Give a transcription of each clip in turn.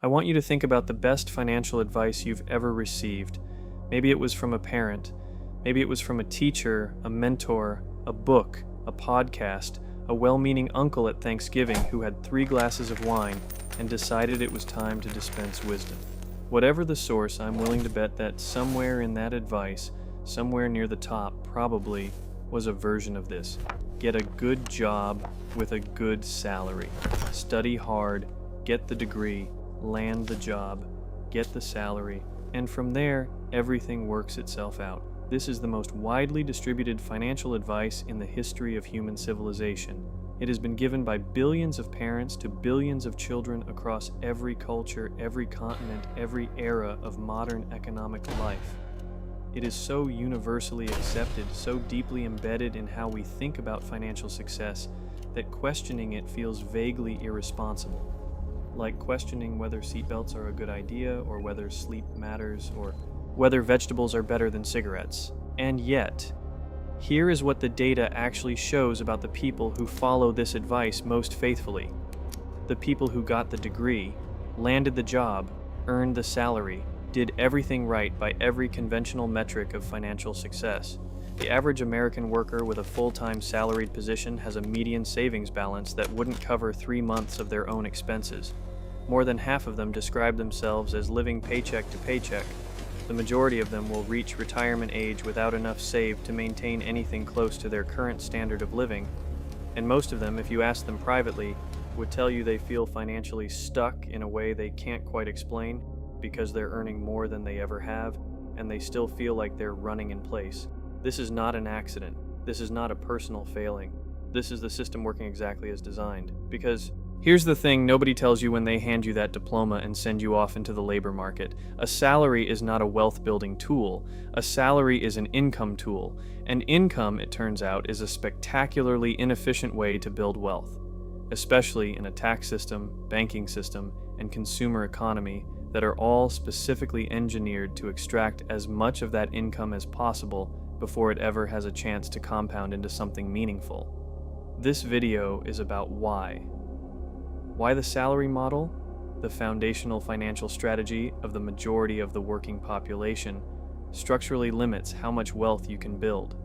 I want you to think about the best financial advice you've ever received. Maybe it was from a parent. Maybe it was from a teacher, a mentor, a book, a podcast, a well-meaning uncle at Thanksgiving who had 3 glasses of wine and decided it was time to dispense wisdom. Whatever the source, I'm willing to bet that somewhere in that advice, somewhere near the top, probably, was a version of this. Get a good job with a good salary. Study hard, get the degree, land the job, get the salary, and from there, everything works itself out. This is the most widely distributed financial advice in the history of human civilization. It has been given by billions of parents to billions of children across every culture, every continent, every era of modern economic life. It is so universally accepted, so deeply embedded in how we think about financial success, that questioning it feels vaguely irresponsible. Like questioning whether seatbelts are a good idea, or whether sleep matters, or whether vegetables are better than cigarettes. And yet, here is what the data actually shows about the people who follow this advice most faithfully. The people who got the degree, landed the job, earned the salary, did everything right by every conventional metric of financial success. The average American worker with a full-time salaried position has a median savings balance that wouldn't cover 3 months of their own expenses. More than half of them describe themselves as living paycheck to paycheck. The majority of them will reach retirement age without enough saved to maintain anything close to their current standard of living, and most of them, if you ask them privately, would tell you they feel financially stuck in a way they can't quite explain because they're earning more than they ever have, and they still feel like they're running in place. This is not an accident. This is not a personal failing. This is the system working exactly as designed. Because here's the thing nobody tells you when they hand you that diploma and send you off into the labor market. A salary is not a wealth-building tool. A salary is an income tool. And income, it turns out, is a spectacularly inefficient way to build wealth, especially in a tax system, banking system, and consumer economy that are all specifically engineered to extract as much of that income as possible before it ever has a chance to compound into something meaningful. This video is about why. Why the salary model, the foundational financial strategy of the majority of the working population, structurally limits how much wealth you can build.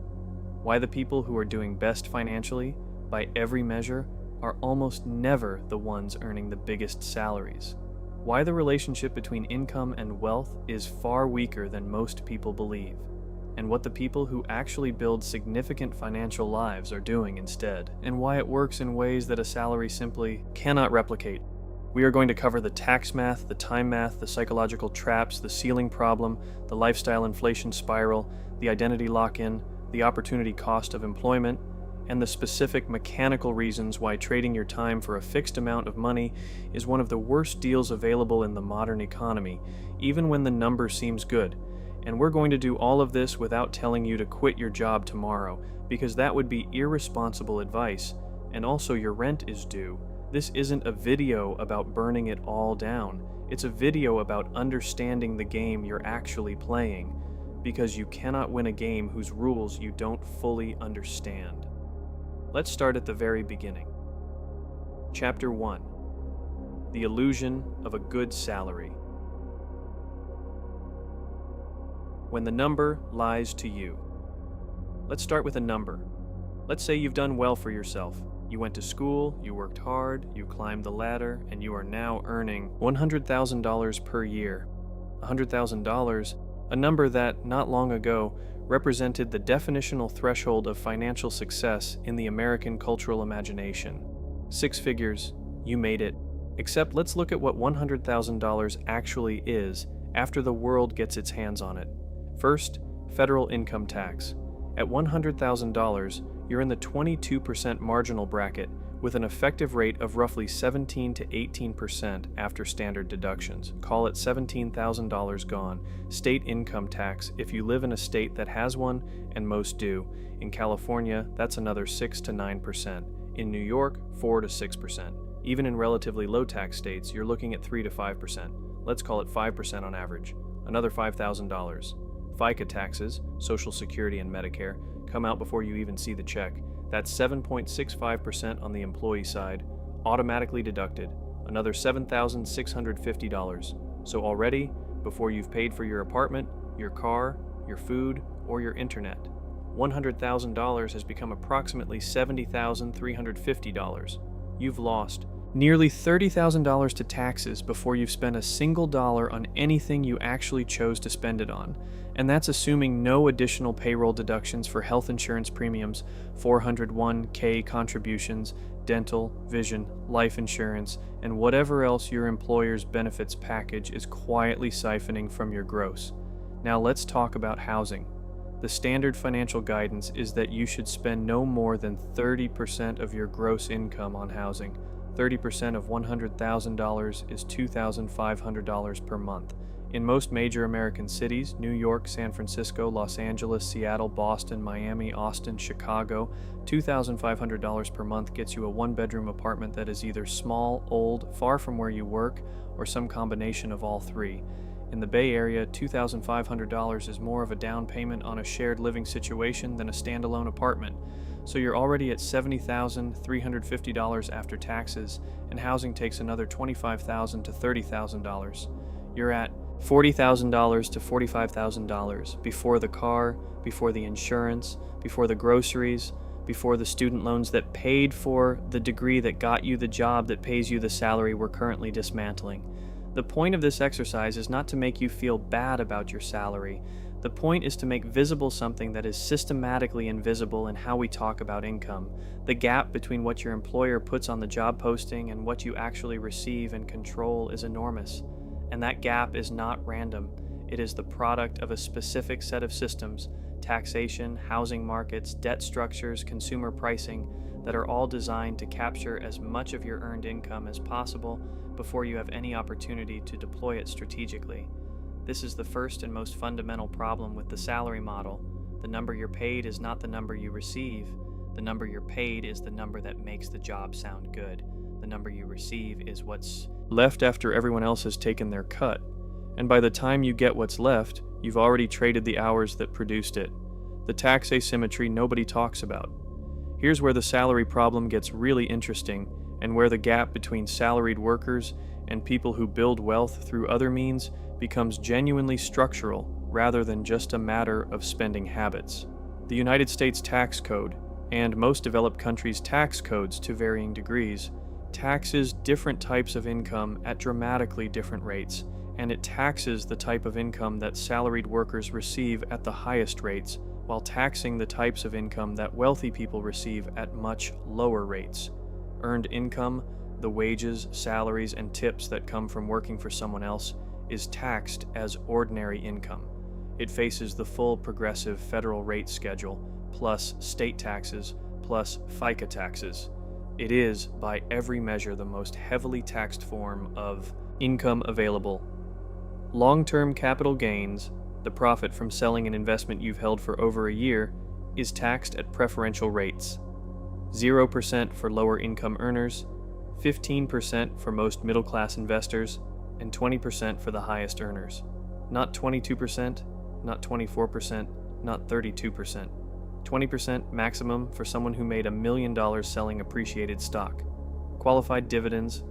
Why the people who are doing best financially, by every measure, are almost never the ones earning the biggest salaries. Why the relationship between income and wealth is far weaker than most people believe, and what the people who actually build significant financial lives are doing instead, and why it works in ways that a salary simply cannot replicate. We are going to cover the tax math, the time math, the psychological traps, the ceiling problem, the lifestyle inflation spiral, the identity lock-in, the opportunity cost of employment, and the specific mechanical reasons why trading your time for a fixed amount of money is one of the worst deals available in the modern economy, even when the number seems good. And we're going to do all of this without telling you to quit your job tomorrow, because that would be irresponsible advice, and also your rent is due. This isn't a video about burning it all down. It's a video about understanding the game you're actually playing, because you cannot win a game whose rules you don't fully understand. Let's start at the very beginning. Chapter 1. The Illusion of a Good Salary. When the number lies to you. Let's start with a number. Let's say you've done well for yourself. You went to school, you worked hard, you climbed the ladder, and you are now earning $100,000 per year. $100,000, a number that, not long ago, represented the definitional threshold of financial success in the American cultural imagination. 6 figures, you made it. Except let's look at what $100,000 actually is after the world gets its hands on it. First, federal income tax. At $100,000, you're in the 22% marginal bracket with an effective rate of roughly 17 to 18% after standard deductions. Call it $17,000 gone. State income tax, if you live in a state that has one, and most do. In California, that's another 6 to 9%. In New York, 4 to 6%. Even in relatively low tax states, you're looking at 3 to 5%. Let's call it 5% on average. Another $5,000. FICA taxes, Social Security and Medicare, come out before you even see the check. That's 7.65% on the employee side, automatically deducted. another $7,650. So already, before you've paid for your apartment, your car, your food, or your internet, $100,000 has become approximately $70,350. You've lost nearly $30,000 to taxes before you've spent a single dollar on anything you actually chose to spend it on. And that's assuming no additional payroll deductions for health insurance premiums, 401k contributions, dental, vision, life insurance, and whatever else your employer's benefits package is quietly siphoning from your gross. Now let's talk about housing. The standard financial guidance is that you should spend no more than 30% of your gross income on housing. 30% of $100,000 is $2,500 per month. In most major American cities, New York, San Francisco, Los Angeles, Seattle, Boston, Miami, Austin, Chicago, $2,500 per month gets you a one-bedroom apartment that is either small, old, far from where you work, or some combination of all three. In the Bay Area, $2,500 is more of a down payment on a shared living situation than a standalone apartment. So you're already at $70,350 after taxes, and housing takes another $25,000 to $30,000. You're at $40,000 to $45,000 before the car, before the insurance, before the groceries, before the student loans that paid for the degree that got you the job that pays you the salary we're currently dismantling. The point of this exercise is not to make you feel bad about your salary. The point is to make visible something that is systematically invisible in how we talk about income. The gap between what your employer puts on the job posting and what you actually receive and control is enormous. And that gap is not random. It is the product of a specific set of systems, taxation, housing markets, debt structures, consumer pricing, that are all designed to capture as much of your earned income as possible before you have any opportunity to deploy it strategically. This is the first and most fundamental problem with the salary model. The number you're paid is not the number you receive. The number you're paid is the number that makes the job sound good. The number you receive is what's left after everyone else has taken their cut. And by the time you get what's left, you've already traded the hours that produced it. The tax asymmetry nobody talks about. Here's where the salary problem gets really interesting, and where the gap between salaried workers and people who build wealth through other means becomes genuinely structural rather than just a matter of spending habits. The United States tax code, and most developed countries' tax codes to varying degrees, taxes different types of income at dramatically different rates, and it taxes the type of income that salaried workers receive at the highest rates, while taxing the types of income that wealthy people receive at much lower rates. Earned income, the wages, salaries, and tips that come from working for someone else, is taxed as ordinary income. It faces the full progressive federal rate schedule, plus state taxes, plus FICA taxes. It is, by every measure, the most heavily taxed form of income available. Long-term capital gains, the profit from selling an investment you've held for over a year, is taxed at preferential rates. 0% for lower income earners, 15% for most middle-class investors, and 20% for the highest earners. Not 22%, not 24%, not 32%. 20% maximum for someone who made $1 million selling appreciated stock. Qualified dividends,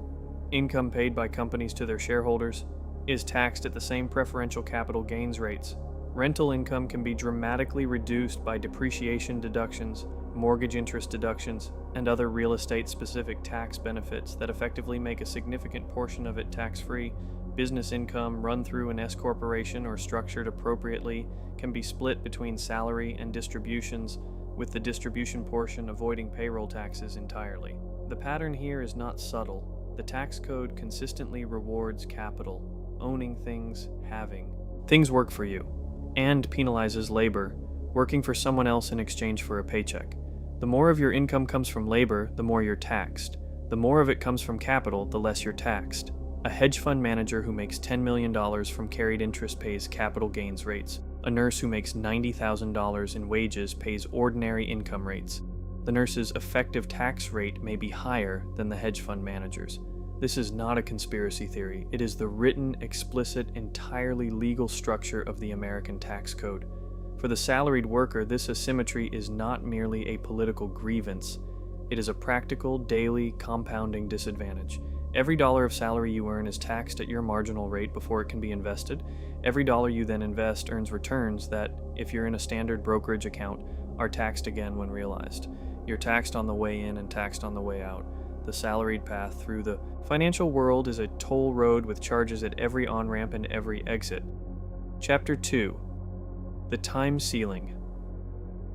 income paid by companies to their shareholders, is taxed at the same preferential capital gains rates. Rental income can be dramatically reduced by depreciation deductions, mortgage interest deductions, and other real estate-specific tax benefits that effectively make a significant portion of it tax-free. Business income run through an S-corporation or structured appropriately can be split between salary and distributions, with the distribution portion avoiding payroll taxes entirely. The pattern here is not subtle. The tax code consistently rewards capital, owning things, having. Things work for you, and penalizes labor, working for someone else in exchange for a paycheck. The more of your income comes from labor, the more you're taxed. The more of it comes from capital, the less you're taxed. A hedge fund manager who makes $10 million from carried interest pays capital gains rates. A nurse who makes $90,000 in wages pays ordinary income rates. The nurse's effective tax rate may be higher than the hedge fund manager's. This is not a conspiracy theory. It is the written, explicit, entirely legal structure of the American tax code. For the salaried worker, this asymmetry is not merely a political grievance. It is a practical, daily, compounding disadvantage. Every dollar of salary you earn is taxed at your marginal rate before it can be invested. Every dollar you then invest earns returns that, if you're in a standard brokerage account, are taxed again when realized. You're taxed on the way in and taxed on the way out. The salaried path through the financial world is a toll road with charges at every on-ramp and every exit. Chapter 2. The Time Ceiling.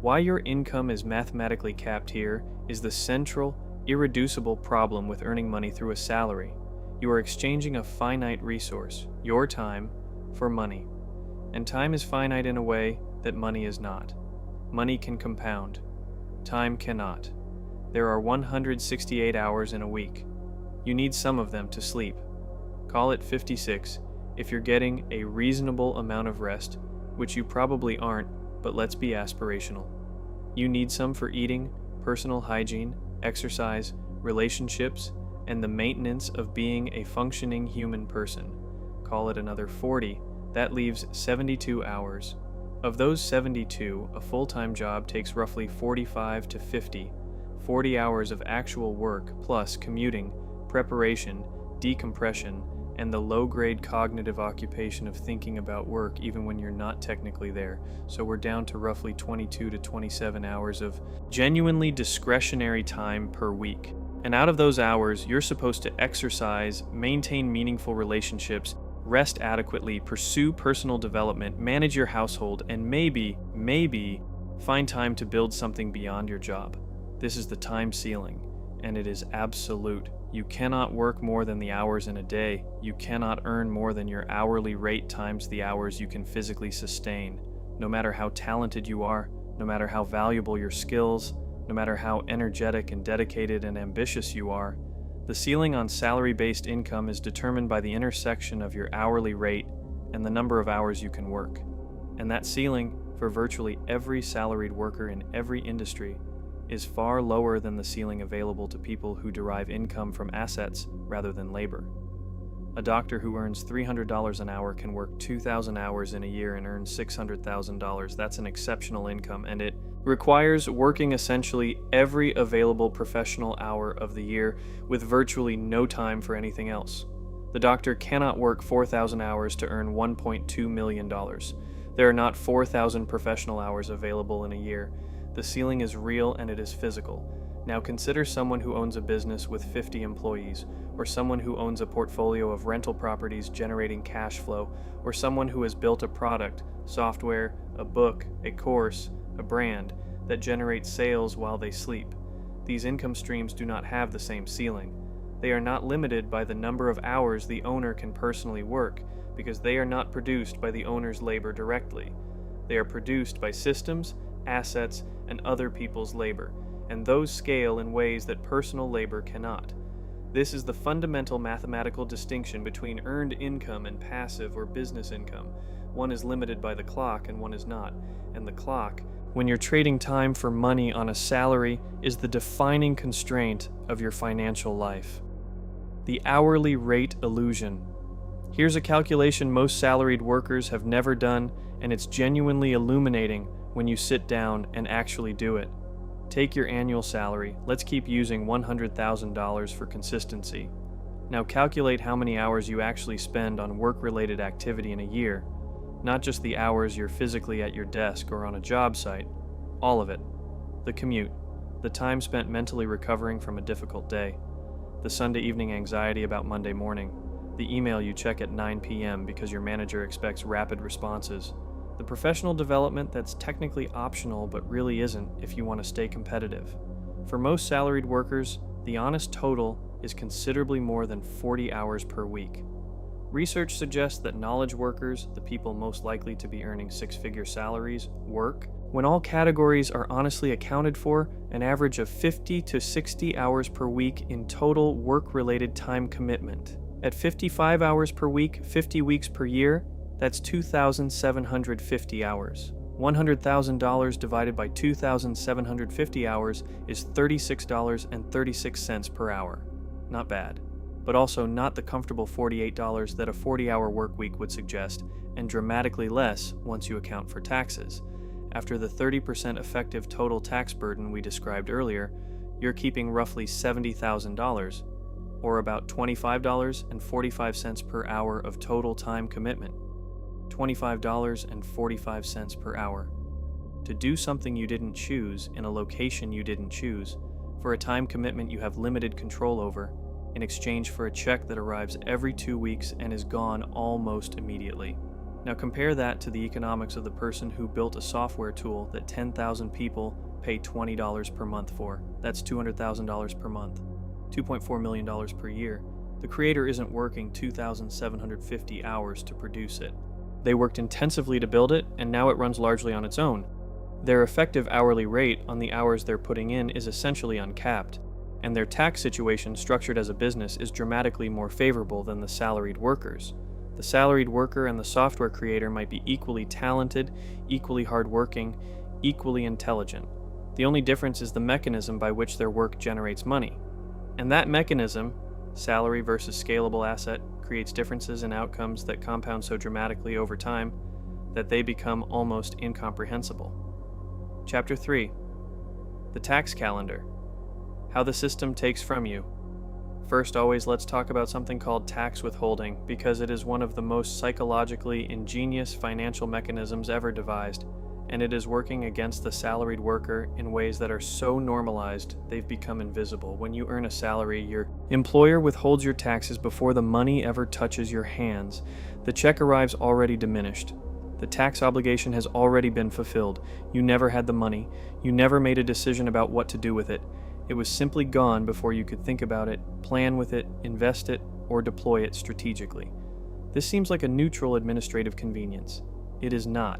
Why your income is mathematically capped here is the central, irreducible problem with earning money through a salary. You are exchanging a finite resource, your time, for money. And time is finite in a way that money is not. Money can compound. Time cannot. There are 168 hours in a week. You need some of them to sleep. Call it 56 if you're getting a reasonable amount of rest, which you probably aren't, but let's be aspirational. You need some for eating, personal hygiene, exercise, relationships, and the maintenance of being a functioning human person. Call it another 40. That leaves 72 hours. Of those 72, a full-time job takes roughly 45 to 50. 40 hours of actual work plus commuting, preparation, decompression, and the low-grade cognitive occupation of thinking about work even when you're not technically there. So we're down to roughly 22 to 27 hours of genuinely discretionary time per week. And out of those hours, you're supposed to exercise, maintain meaningful relationships, rest adequately, pursue personal development, manage your household, and maybe find time to build something beyond your job. This is the time ceiling, and it is absolute. You cannot work more than the hours in a day. You cannot earn more than your hourly rate times the hours you can physically sustain. No matter how talented you are, no matter how valuable your skills, no matter how energetic and dedicated and ambitious you are, the ceiling on salary-based income is determined by the intersection of your hourly rate and the number of hours you can work. And that ceiling, for virtually every salaried worker in every industry, is far lower than the ceiling available to people who derive income from assets rather than labor. A doctor who earns $300 an hour can work 2,000 hours in a year and earn $600,000. That's an exceptional income, and it requires working essentially every available professional hour of the year with virtually no time for anything else. The doctor cannot work 4,000 hours to earn $1.2 million. There are not 4,000 professional hours available in a year. The ceiling is real and it is physical. Now consider someone who owns a business with 50 employees, or someone who owns a portfolio of rental properties generating cash flow, or someone who has built a product, software, a book, a course, a brand that generates sales while they sleep. These income streams do not have the same ceiling. They are not limited by the number of hours the owner can personally work, because they are not produced by the owner's labor directly. They are produced by systems, assets, and other people's labor, and those scale in ways that personal labor cannot. This is the fundamental mathematical distinction between earned income and passive or business income. One is limited by the clock and one is not, and the clock, when you're trading time for money on a salary, is the defining constraint of your financial life. The hourly rate illusion. Here's a calculation most salaried workers have never done, and it's genuinely illuminating when you sit down and actually do it. Take your annual salary. Let's keep using $100,000 for consistency. Now calculate how many hours you actually spend on work-related activity in a year, not just the hours you're physically at your desk or on a job site. All of it. The commute, the time spent mentally recovering from a difficult day, the Sunday evening anxiety about Monday morning, the email you check at 9 p.m. because your manager expects rapid responses, the professional development that's technically optional but really isn't if you want to stay competitive. For most salaried workers, the honest total is considerably more than 40 hours per week. Research suggests that knowledge workers, the people most likely to be earning six-figure salaries, work, when all categories are honestly accounted for, an average of 50 to 60 hours per week in total work-related time commitment. At 55 hours per week, 50 weeks per year, that's 2,750 hours. $100,000 divided by 2,750 hours is $36.36 per hour. Not bad, but also not the comfortable $48 that a 40-hour work week would suggest, and dramatically less once you account for taxes. After the 30% effective total tax burden we described earlier, you're keeping roughly $70,000, or about $25.45 per hour of total time commitment. $25.45 per hour. To do something you didn't choose in a location you didn't choose, for a time commitment you have limited control over, in exchange for a check that arrives every 2 weeks and is gone almost immediately. Now compare that to the economics of the person who built a software tool that 10,000 people pay $20 per month for. That's $200,000 per month, $2.4 million per year. The creator isn't working 2,750 hours to produce it. They worked intensively to build it, and now it runs largely on its own. Their effective hourly rate on the hours they're putting in is essentially uncapped, and their tax situation structured as a business is dramatically more favorable than the salaried workers. The salaried worker and the software creator might be equally talented, equally hardworking, equally intelligent. The only difference is the mechanism by which their work generates money. And that mechanism, salary versus scalable asset, creates differences in outcomes that compound so dramatically over time that they become almost incomprehensible. Chapter 3. The tax calendar. How the system takes from you. First, always let's talk about something called tax withholding, because it is one of the most psychologically ingenious financial mechanisms ever devised, and it is working against the salaried worker in ways that are so normalized they've become invisible. When you earn a salary, your employer withholds your taxes before the money ever touches your hands. The check arrives already diminished. The tax obligation has already been fulfilled. You never had the money. You never made a decision about what to do with it. It was simply gone before you could think about it, plan with it, invest it, or deploy it strategically. This seems like a neutral administrative convenience. It is not.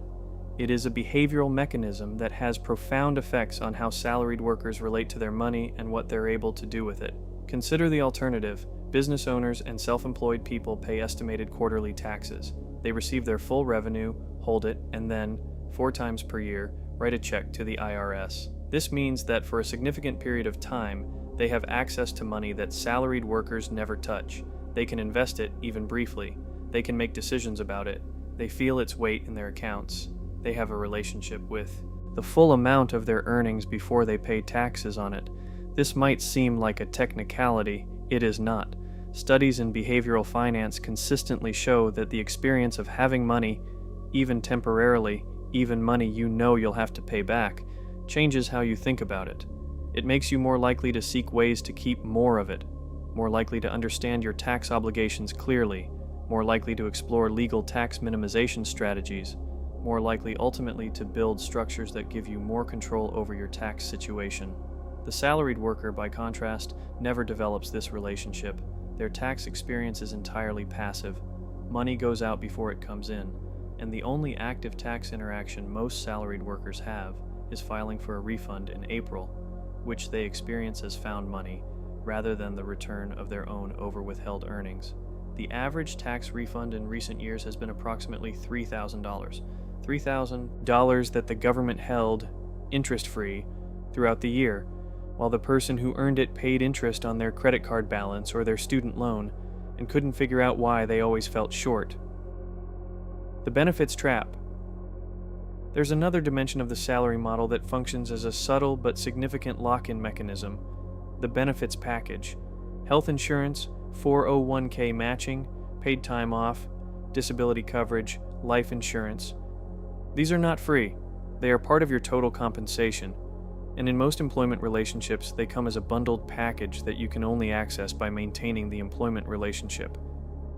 It is a behavioral mechanism that has profound effects on how salaried workers relate to their money and what they're able to do with it. Consider the alternative. Business owners and self-employed people pay estimated quarterly taxes. They receive their full revenue, hold it, and then, 4 times per year, write a check to the IRS. This means that for a significant period of time, they have access to money that salaried workers never touch. They can invest it, even briefly. They can make decisions about it. They feel its weight in their accounts. They have a relationship with the full amount of their earnings before they pay taxes on it. This might seem like a technicality. It is not. Studies in behavioral finance consistently show that the experience of having money, even temporarily, even money you know you'll have to pay back, changes how you think about it. It makes you more likely to seek ways to keep more of it, more likely to understand your tax obligations clearly, more likely to explore legal tax minimization strategies, more likely ultimately to build structures that give you more control over your tax situation. The salaried worker, by contrast, never develops this relationship. Their tax experience is entirely passive. Money goes out before it comes in, and the only active tax interaction most salaried workers have is filing for a refund in April, which they experience as found money, rather than the return of their own over-withheld earnings. The average tax refund in recent years has been approximately $3,000. $3,000 that the government held interest-free throughout the year, while the person who earned it paid interest on their credit card balance or their student loan and couldn't figure out why they always felt short. The benefits trap. There's another dimension of the salary model that functions as a subtle but significant lock-in mechanism: the benefits package. Health insurance, 401k matching, paid time off, disability coverage, life insurance. These are not free. They are part of your total compensation. And in most employment relationships, they come as a bundled package that you can only access by maintaining the employment relationship.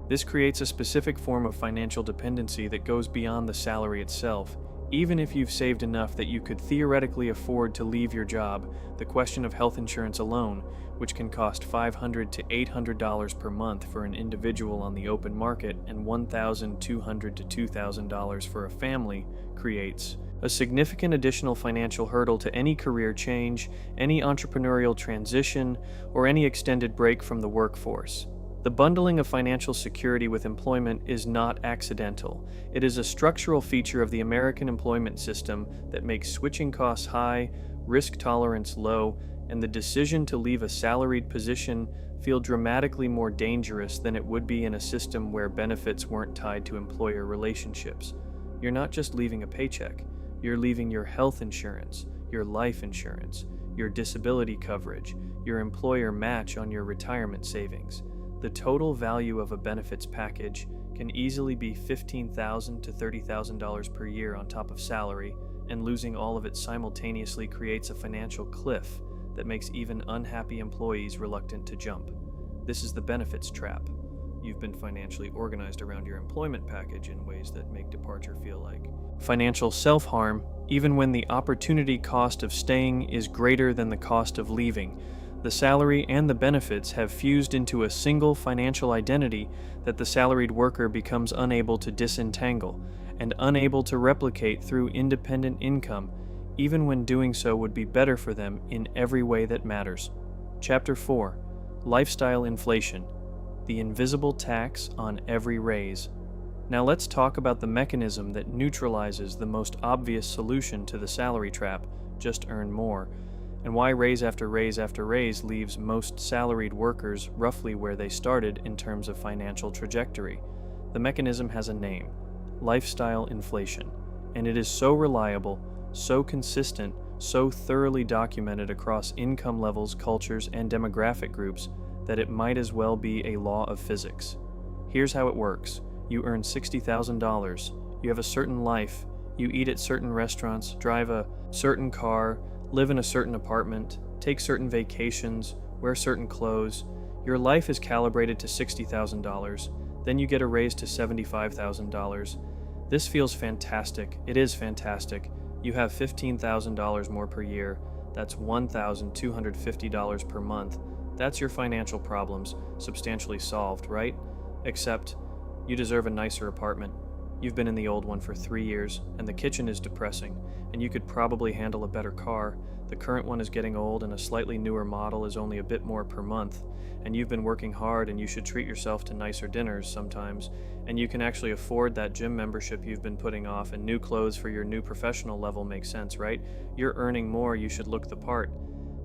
This creates a specific form of financial dependency that goes beyond the salary itself. Even if you've saved enough that you could theoretically afford to leave your job, the question of health insurance alone, which can cost $500 to $800 per month for an individual on the open market and $1,200 to $2,000 for a family, creates a significant additional financial hurdle to any career change, any entrepreneurial transition, or any extended break from the workforce. The bundling of financial security with employment is not accidental. It is a structural feature of the American employment system that makes switching costs high, risk tolerance low, and the decision to leave a salaried position feel dramatically more dangerous than it would be in a system where benefits weren't tied to employer relationships. You're not just leaving a paycheck. You're leaving your health insurance, your life insurance, your disability coverage, your employer match on your retirement savings. The total value of a benefits package can easily be $15,000 to $30,000 per year on top of salary, and losing all of it simultaneously creates a financial cliff that makes even unhappy employees reluctant to jump. This is the benefits trap. You've been financially organized around your employment package in ways that make departure feel like financial self-harm, even when the opportunity cost of staying is greater than the cost of leaving. The salary and the benefits have fused into a single financial identity that the salaried worker becomes unable to disentangle and unable to replicate through independent income, even when doing so would be better for them in every way that matters. Chapter 4: Lifestyle Inflation, the invisible tax on every raise. Now let's talk about the mechanism that neutralizes the most obvious solution to the salary trap, just earn more, and why raise after raise after raise leaves most salaried workers roughly where they started in terms of financial trajectory. The mechanism has a name: lifestyle inflation, and it is so reliable, so consistent, so thoroughly documented across income levels, cultures, and demographic groups that it might as well be a law of physics. Here's how it works. You earn $60,000, you have a certain life, you eat at certain restaurants, drive a certain car, live in a certain apartment, take certain vacations, wear certain clothes. Your life is calibrated to $60,000, then you get a raise to $75,000. This feels fantastic. It is fantastic. You have $15,000 more per year. That's $1,250 per month. That's your financial problems substantially solved, right? Except you deserve a nicer apartment. You've been in the old one for 3 years, and the kitchen is depressing, and you could probably handle a better car. The current one is getting old, and a slightly newer model is only a bit more per month, and you've been working hard, and you should treat yourself to nicer dinners sometimes, and you can actually afford that gym membership you've been putting off, and new clothes for your new professional level makes sense, right? You're earning more, you should look the part.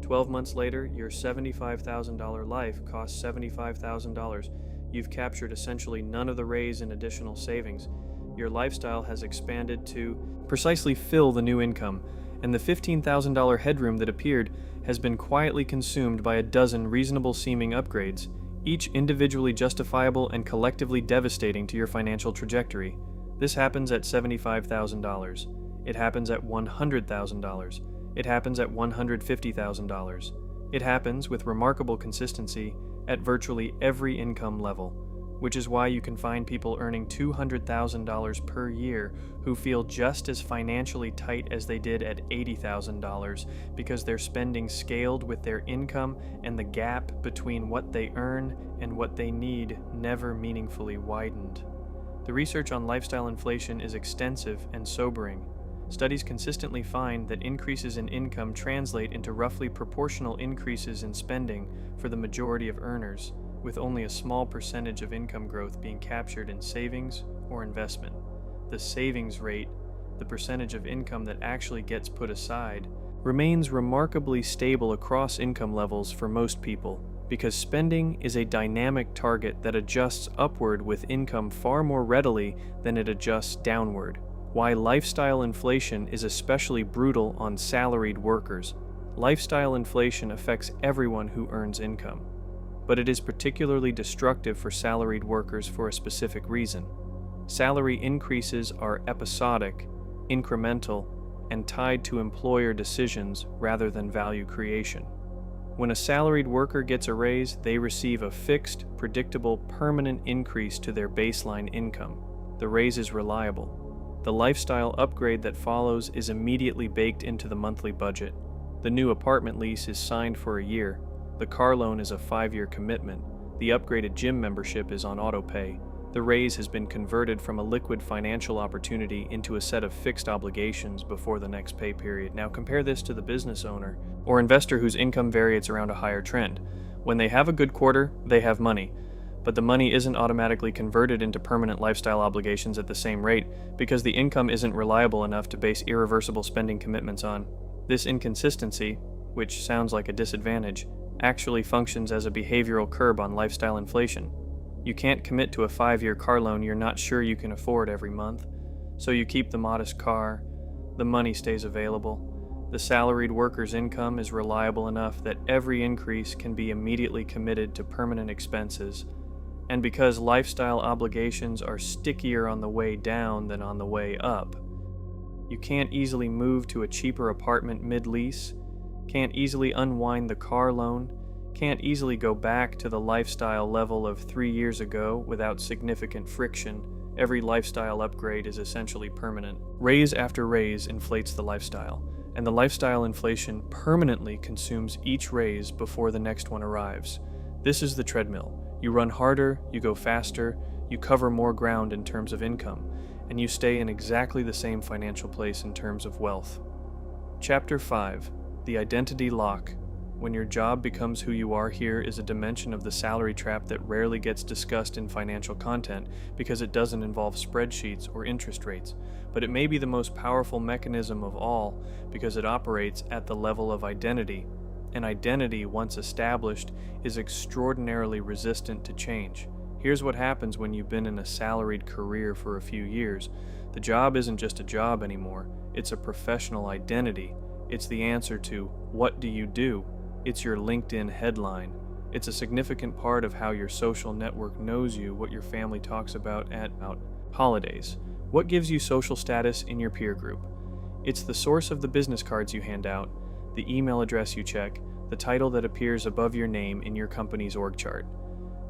12 months later, your $75,000 life costs $75,000. You've captured essentially none of the raise in additional savings. Your lifestyle has expanded to precisely fill the new income, and the $15,000 headroom that appeared has been quietly consumed by a dozen reasonable-seeming upgrades, each individually justifiable and collectively devastating to your financial trajectory. This happens at $75,000. It happens at $100,000. It happens at $150,000. It happens, with remarkable consistency, at virtually every income level, which is why you can find people earning $200,000 per year who feel just as financially tight as they did at $80,000 because their spending scaled with their income, and the gap between what they earn and what they need never meaningfully widened. The research on lifestyle inflation is extensive and sobering. Studies consistently find that increases in income translate into roughly proportional increases in spending for the majority of earners, with only a small percentage of income growth being captured in savings or investment. The savings rate, the percentage of income that actually gets put aside, remains remarkably stable across income levels for most people, because spending is a dynamic target that adjusts upward with income far more readily than it adjusts downward. Why lifestyle inflation is especially brutal on salaried workers. Lifestyle inflation affects everyone who earns income, but it is particularly destructive for salaried workers for a specific reason. Salary increases are episodic, incremental, and tied to employer decisions rather than value creation. When a salaried worker gets a raise, they receive a fixed, predictable, permanent increase to their baseline income. The raise is reliable. The lifestyle upgrade that follows is immediately baked into the monthly budget. The new apartment lease is signed for a year. The car loan is a 5-year commitment. The upgraded gym membership is on autopay. The raise has been converted from a liquid financial opportunity into a set of fixed obligations before the next pay period. Now compare this to the business owner or investor whose income varies around a higher trend. When they have a good quarter, they have money. But the money isn't automatically converted into permanent lifestyle obligations at the same rate because the income isn't reliable enough to base irreversible spending commitments on. This inconsistency, which sounds like a disadvantage, actually functions as a behavioral curb on lifestyle inflation. You can't commit to a 5-year car loan you're not sure you can afford every month, so you keep the modest car, the money stays available, The salaried worker's income is reliable enough that every increase can be immediately committed to permanent expenses, and because lifestyle obligations are stickier on the way down than on the way up, you can't easily move to a cheaper apartment mid-lease, can't easily unwind the car loan, can't easily go back to the lifestyle level of 3 years ago without significant friction. Every lifestyle upgrade is essentially permanent. Raise after raise inflates the lifestyle, and the lifestyle inflation permanently consumes each raise before the next one arrives. This is the treadmill. You run harder, you go faster, you cover more ground in terms of income, and you stay in exactly the same financial place in terms of wealth. Chapter 5. The Identity Lock. When your job becomes who you are here is a dimension of the salary trap that rarely gets discussed in financial content because it doesn't involve spreadsheets or interest rates, but it may be the most powerful mechanism of all because it operates at the level of identity. An identity, once established, is extraordinarily resistant to change. Here's what happens when you've been in a salaried career for a few years. The job isn't just a job anymore, it's a professional identity. It's the answer to, what do you do? It's your LinkedIn headline. It's a significant part of how your social network knows you, what your family talks about at holidays. What gives you social status in your peer group? It's the source of the business cards you hand out, the email address you check, the title that appears above your name in your company's org chart.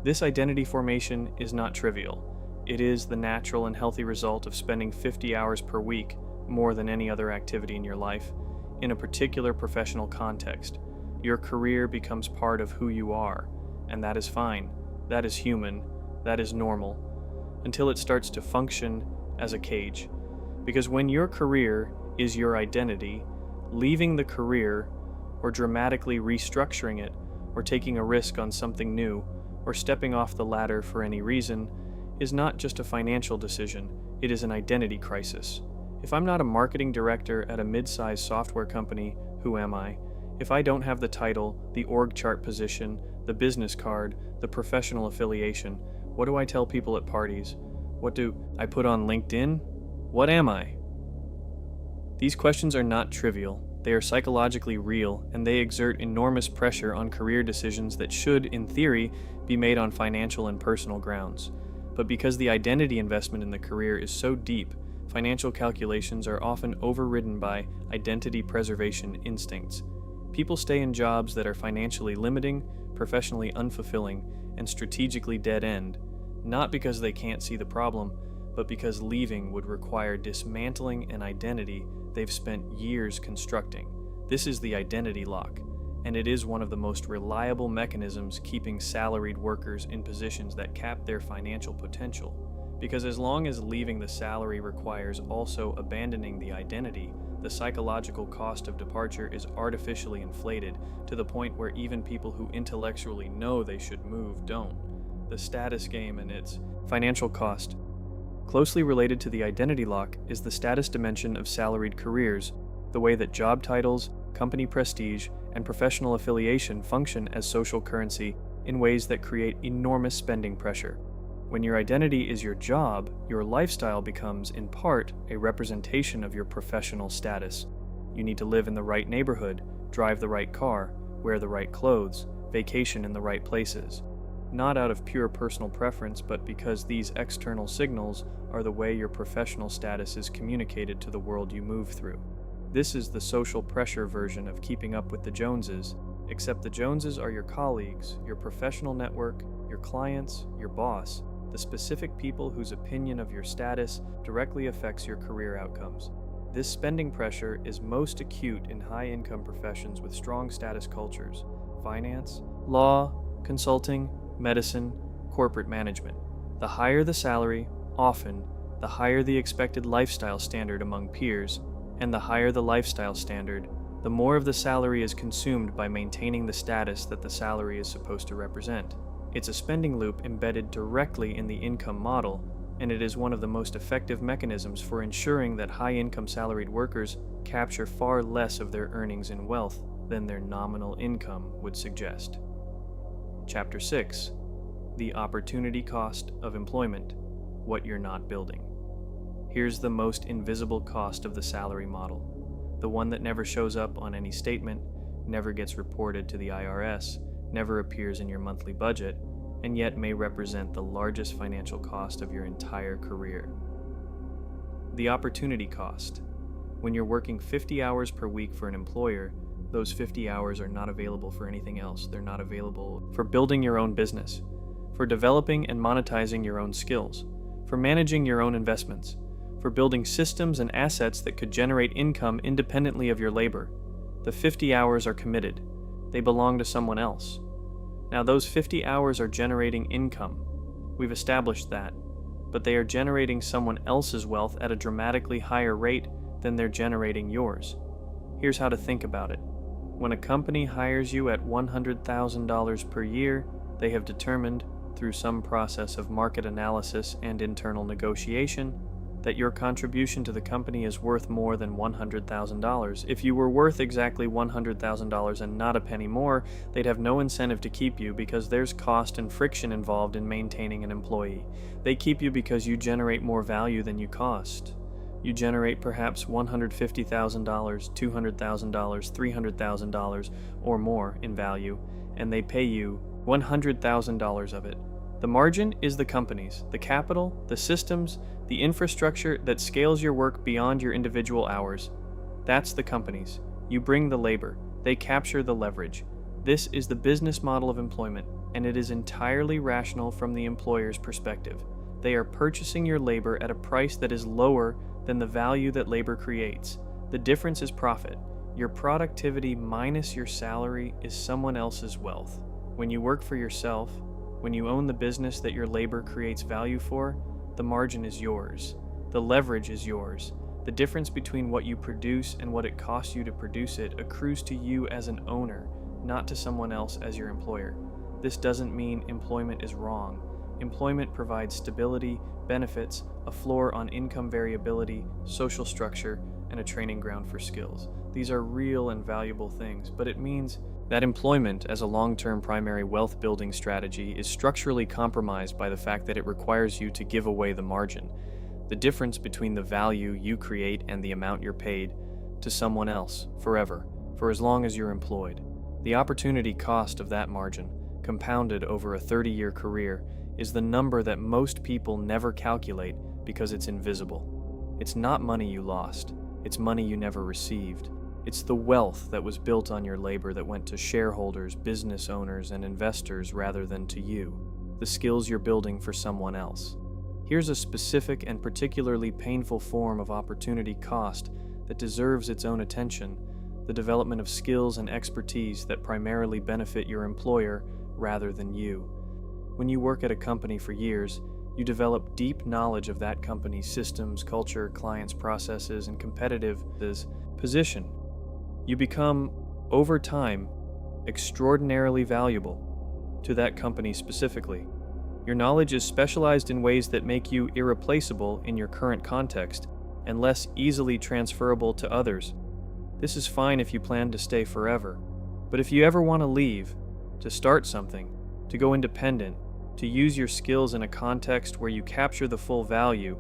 This identity formation is not trivial. It is the natural and healthy result of spending 50 hours per week, more than any other activity in your life, in a particular professional context. Your career becomes part of who you are, and that is fine, that is human, that is normal, until it starts to function as a cage. Because when your career is your identity, leaving the career, or dramatically restructuring it, or taking a risk on something new, or stepping off the ladder for any reason, is not just a financial decision, it is an identity crisis. If I'm not a marketing director at a mid-sized software company, who am I? If I don't have the title, the org chart position, the business card, the professional affiliation, what do I tell people at parties? What do I put on LinkedIn? What am I? These questions are not trivial. They are psychologically real, and they exert enormous pressure on career decisions that should, in theory, be made on financial and personal grounds. But because the identity investment in the career is so deep, financial calculations are often overridden by identity preservation instincts. People stay in jobs that are financially limiting, professionally unfulfilling, and strategically dead-end, not because they can't see the problem, but because leaving would require dismantling an identity they've spent years constructing. This is the identity lock, and it is one of the most reliable mechanisms keeping salaried workers in positions that cap their financial potential. Because as long as leaving the salary requires also abandoning the identity, the psychological cost of departure is artificially inflated to the point where even people who intellectually know they should move don't. The status game and its financial cost. Closely related to the identity lock is the status dimension of salaried careers, the way that job titles, company prestige, and professional affiliation function as social currency in ways that create enormous spending pressure. When your identity is your job, your lifestyle becomes, in part, a representation of your professional status. You need to live in the right neighborhood, drive the right car, wear the right clothes, vacation in the right places. Not out of pure personal preference, but because these external signals are the way your professional status is communicated to the world you move through. This is the social pressure version of keeping up with the Joneses, except the Joneses are your colleagues, your professional network, your clients, your boss, the specific people whose opinion of your status directly affects your career outcomes. This spending pressure is most acute in high-income professions with strong status cultures: finance, law, consulting, medicine, corporate management. The higher the salary, often, the higher the expected lifestyle standard among peers, and the higher the lifestyle standard, the more of the salary is consumed by maintaining the status that the salary is supposed to represent. It's a spending loop embedded directly in the income model, and it is one of the most effective mechanisms for ensuring that high-income salaried workers capture far less of their earnings in wealth than their nominal income would suggest. Chapter 6. The Opportunity Cost of Employment: What You're Not Building. Here's the most invisible cost of the salary model: the one that never shows up on any statement, never gets reported to the IRS, never appears in your monthly budget, and yet may represent the largest financial cost of your entire career. The opportunity cost. When you're working 50 hours per week for an employer, those 50 hours are not available for anything else. They're not available for building your own business, for developing and monetizing your own skills, for managing your own investments, for building systems and assets that could generate income independently of your labor. The 50 hours are committed. They belong to someone else. Now, those 50 hours are generating income. We've established that. But they are generating someone else's wealth at a dramatically higher rate than they're generating yours. Here's how to think about it. When a company hires you at $100,000 per year, they have determined, through some process of market analysis and internal negotiation, that your contribution to the company is worth more than $100,000. If you were worth exactly $100,000 and not a penny more, they'd have no incentive to keep you because there's cost and friction involved in maintaining an employee. They keep you because you generate more value than you cost. You generate perhaps $150,000, $200,000, $300,000 or more in value, and they pay you $100,000 of it. The margin is the company's, the capital, the systems, the infrastructure that scales your work beyond your individual hours. That's the company's. You bring the labor. They capture the leverage. This is the business model of employment, and it is entirely rational from the employer's perspective. They are purchasing your labor at a price that is lower than the value that labor creates. The difference is profit. Your productivity minus your salary is someone else's wealth. When you work for yourself, when you own the business that your labor creates value for, the margin is yours. The leverage is yours. The difference between what you produce and what it costs you to produce it accrues to you as an owner, not to someone else as your employer. This doesn't mean employment is wrong. Employment provides stability, benefits, a floor on income variability, social structure, and a training ground for skills. These are real and valuable things, but it means that employment as a long-term primary wealth-building strategy is structurally compromised by the fact that it requires you to give away the margin, the difference between the value you create and the amount you're paid, to someone else, forever, for as long as you're employed. The opportunity cost of that margin, compounded over a 30-year career, is the number that most people never calculate because it's invisible. It's not money you lost, it's money you never received. It's the wealth that was built on your labor that went to shareholders, business owners, and investors rather than to you, the skills you're building for someone else. Here's a specific and particularly painful form of opportunity cost that deserves its own attention: the development of skills and expertise that primarily benefit your employer rather than you. When you work at a company for years, you develop deep knowledge of that company's systems, culture, clients, processes, and competitive position. You become, over time, extraordinarily valuable to that company specifically. Your knowledge is specialized in ways that make you irreplaceable in your current context and less easily transferable to others. This is fine if you plan to stay forever, but if you ever want to leave, to start something, to go independent, to use your skills in a context where you capture the full value,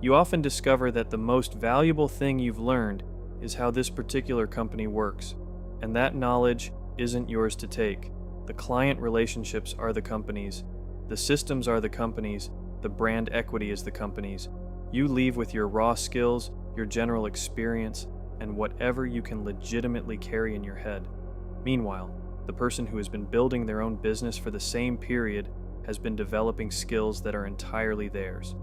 you often discover that the most valuable thing you've learned is how this particular company works, and that knowledge isn't yours to take. The client relationships are the company's, the systems are the company's, the brand equity is the company's. You leave with your raw skills, your general experience, and whatever you can legitimately carry in your head. Meanwhile, the person who has been building their own business for the same period has been developing skills that are entirely theirs.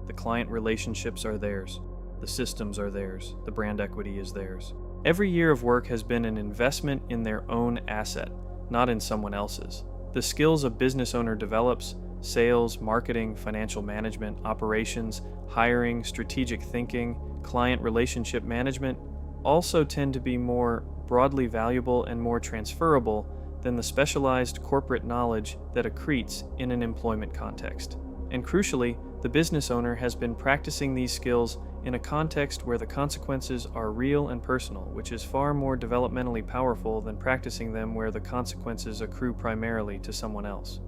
The client relationships are theirs. The systems are theirs. The brand equity is theirs. Every year of work has been an investment in their own asset, not in someone else's. The skills a business owner develops, sales, marketing, financial management, operations, hiring, strategic thinking, client relationship management, also tend to be more broadly valuable and more transferable than the specialized corporate knowledge that accretes in an employment context. And crucially, the business owner has been practicing these skills in a context where the consequences are real and personal, which is far more developmentally powerful than practicing them where the consequences accrue primarily to someone else.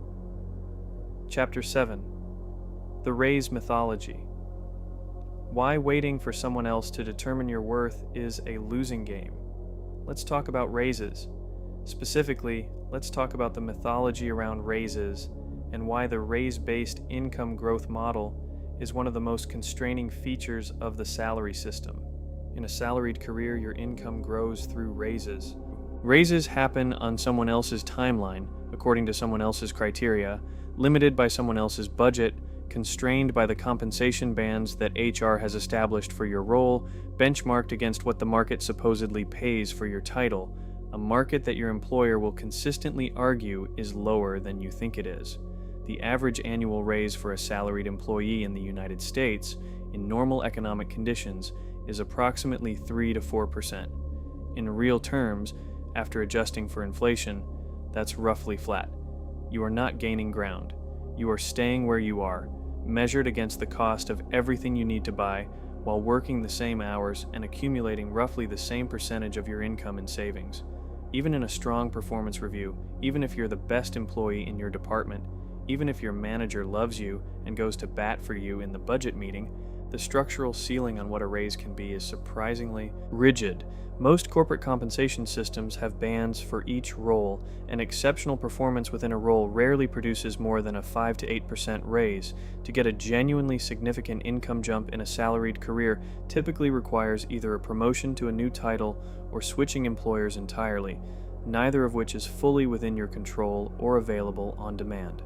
Chapter 7. The Rays Mythology. Why waiting for someone else to determine your worth is a losing game. Let's talk about raises. Specifically, let's talk about the mythology around raises and why the raise-based income growth model is one of the most constraining features of the salary system. In a salaried career, your income grows through raises. Raises happen on someone else's timeline, according to someone else's criteria, limited by someone else's budget, constrained by the compensation bands that HR has established for your role, benchmarked against what the market supposedly pays for your title, a market that your employer will consistently argue is lower than you think it is. The average annual raise for a salaried employee in the United States, in normal economic conditions, is approximately 3 to 4%. In real terms, after adjusting for inflation, that's roughly flat. You are not gaining ground. You are staying where you are, measured against the cost of everything you need to buy, while working the same hours and accumulating roughly the same percentage of your income in savings. Even in a strong performance review, even if you're the best employee in your department, even if your manager loves you and goes to bat for you in the budget meeting, the structural ceiling on what a raise can be is surprisingly rigid. Most corporate compensation systems have bands for each role, and exceptional performance within a role rarely produces more than a 5 to 8% raise. To get a genuinely significant income jump in a salaried career typically requires either a promotion to a new title or switching employers entirely, neither of which is fully within your control or available on demand.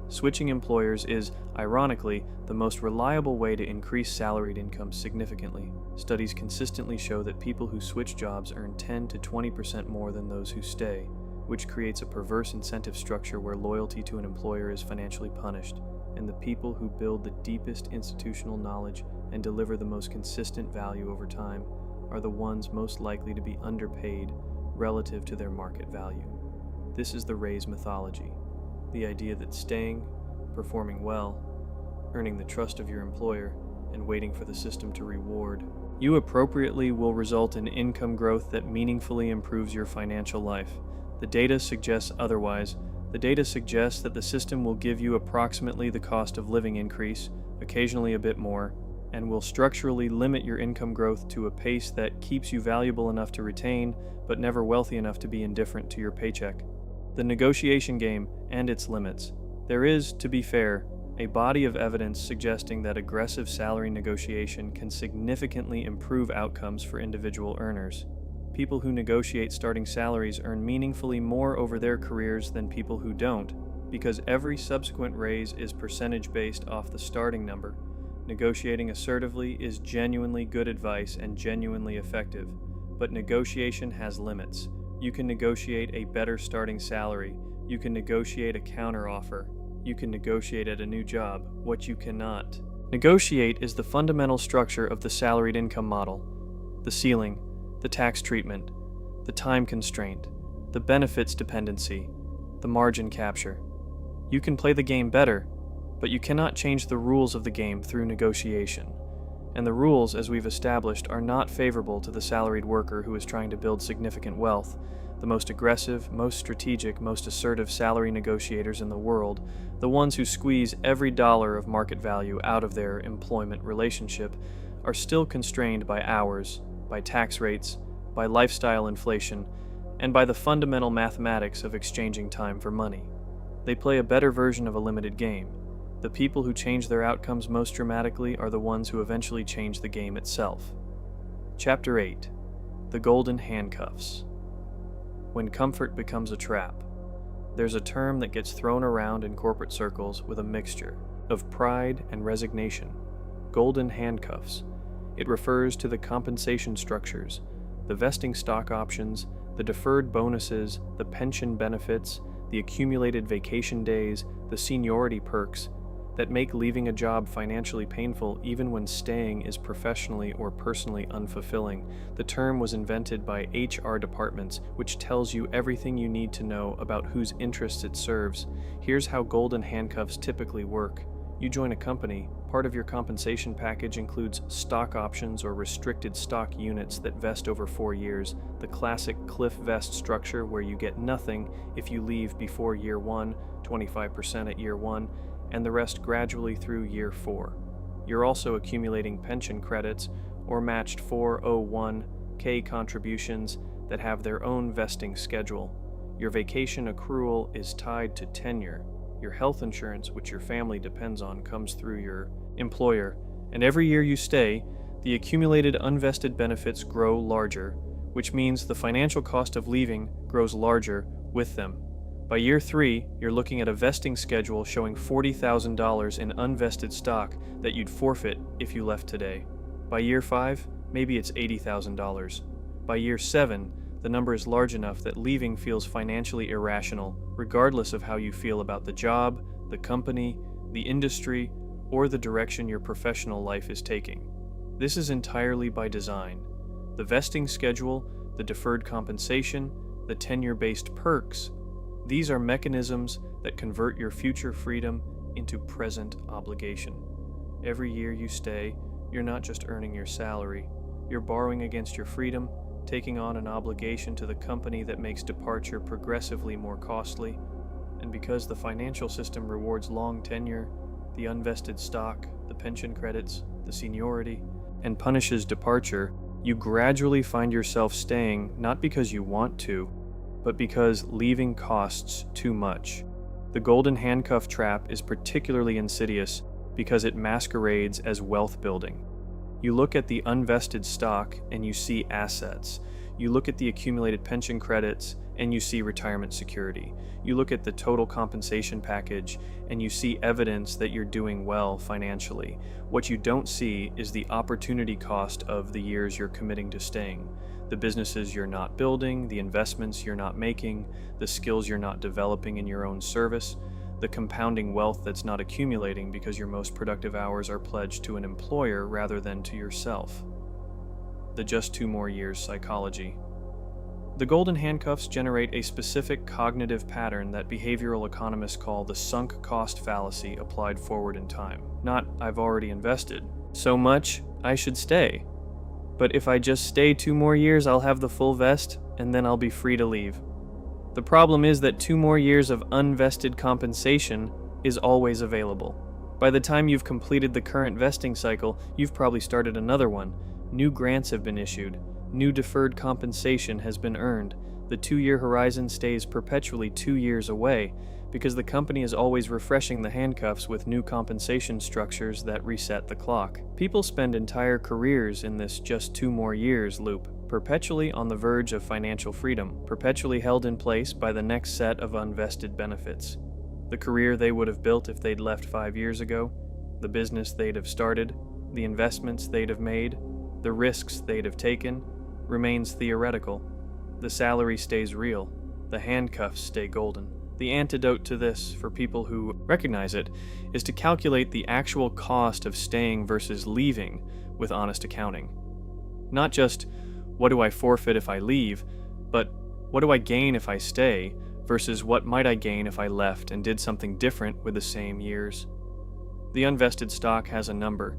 Switching employers is, ironically, the most reliable way to increase salaried income significantly. Studies consistently show that people who switch jobs earn 10 to 20% more than those who stay, which creates a perverse incentive structure where loyalty to an employer is financially punished, and the people who build the deepest institutional knowledge and deliver the most consistent value over time are the ones most likely to be underpaid relative to their market value. This is the raise mythology. The idea that staying, performing well, earning the trust of your employer, and waiting for the system to reward you appropriately will result in income growth that meaningfully improves your financial life. The data suggests otherwise. The data suggests that the system will give you approximately the cost of living increase, occasionally a bit more, and will structurally limit your income growth to a pace that keeps you valuable enough to retain, but never wealthy enough to be indifferent to your paycheck. The negotiation game and its limits. There is, to be fair, a body of evidence suggesting that aggressive salary negotiation can significantly improve outcomes for individual earners. People who negotiate starting salaries earn meaningfully more over their careers than people who don't, because every subsequent raise is percentage-based off the starting number. Negotiating assertively is genuinely good advice and genuinely effective, but negotiation has limits. You can negotiate a better starting salary. You can negotiate a counteroffer. You can negotiate at a new job. What you cannot negotiate is the fundamental structure of the salaried income model. The ceiling, the tax treatment, the time constraint, the benefits dependency, the margin capture. You can play the game better, but you cannot change the rules of the game through negotiation. And the rules, as we've established, are not favorable to the salaried worker who is trying to build significant wealth. The most aggressive, most strategic, most assertive salary negotiators in the world, the ones who squeeze every dollar of market value out of their employment relationship, are still constrained by hours, by tax rates, by lifestyle inflation, and by the fundamental mathematics of exchanging time for money. They play a better version of a limited game. The people who change their outcomes most dramatically are the ones who eventually change the game itself. Chapter 8. The Golden Handcuffs. When comfort becomes a trap. There's a term that gets thrown around in corporate circles with a mixture of pride and resignation. Golden handcuffs. It refers to the compensation structures, the vesting stock options, the deferred bonuses, the pension benefits, the accumulated vacation days, the seniority perks, that make leaving a job financially painful even when staying is professionally or personally unfulfilling. The term was invented by HR departments, which tells you everything you need to know about whose interests it serves. Here's how golden handcuffs typically work. You join a company, part of your compensation package includes stock options or restricted stock units that vest over 4 years, the classic cliff vest structure where you get nothing if you leave before year 1, 25% at year 1, and the rest gradually through year 4. You're also accumulating pension credits or matched 401k contributions that have their own vesting schedule. Your vacation accrual is tied to tenure. Your health insurance, which your family depends on, comes through your employer. And every year you stay, the accumulated unvested benefits grow larger, which means the financial cost of leaving grows larger with them. By year 3, you're looking at a vesting schedule showing $40,000 in unvested stock that you'd forfeit if you left today. By year 5, maybe it's $80,000. By year 7, the number is large enough that leaving feels financially irrational, regardless of how you feel about the job, the company, the industry, or the direction your professional life is taking. This is entirely by design. The vesting schedule, the deferred compensation, the tenure-based perks, these are mechanisms that convert your future freedom into present obligation. Every year you stay, you're not just earning your salary, you're borrowing against your freedom, taking on an obligation to the company that makes departure progressively more costly. And because the financial system rewards long tenure, the unvested stock, the pension credits, the seniority, and punishes departure, you gradually find yourself staying not because you want to, but because leaving costs too much. The golden handcuff trap is particularly insidious because it masquerades as wealth building. You look at the unvested stock and you see assets. You look at the accumulated pension credits and you see retirement security. You look at the total compensation package and you see evidence that you're doing well financially. What you don't see is the opportunity cost of the years you're committing to staying. The businesses you're not building, the investments you're not making, the skills you're not developing in your own service, the compounding wealth that's not accumulating because your most productive hours are pledged to an employer rather than to yourself. The just 2 more years psychology. The golden handcuffs generate a specific cognitive pattern that behavioral economists call the sunk cost fallacy applied forward in time. Not, I've already invested so much, I should stay. But if I just stay 2 more years, I'll have the full vest, and then I'll be free to leave. The problem is that 2 more years of unvested compensation is always available. By the time you've completed the current vesting cycle, you've probably started another one. New grants have been issued. New deferred compensation has been earned. The 2-year horizon stays perpetually 2 years away because the company is always refreshing the handcuffs with new compensation structures that reset the clock. People spend entire careers in this just 2 more years loop, perpetually on the verge of financial freedom, perpetually held in place by the next set of unvested benefits. The career they would have built if they'd left 5 years ago, the business they'd have started, the investments they'd have made, the risks they'd have taken, remains theoretical. The salary stays real. The handcuffs stay golden. The antidote to this, for people who recognize it, is to calculate the actual cost of staying versus leaving with honest accounting. Not just, what do I forfeit if I leave, but what do I gain if I stay versus what might I gain if I left and did something different with the same years. The unvested stock has a number.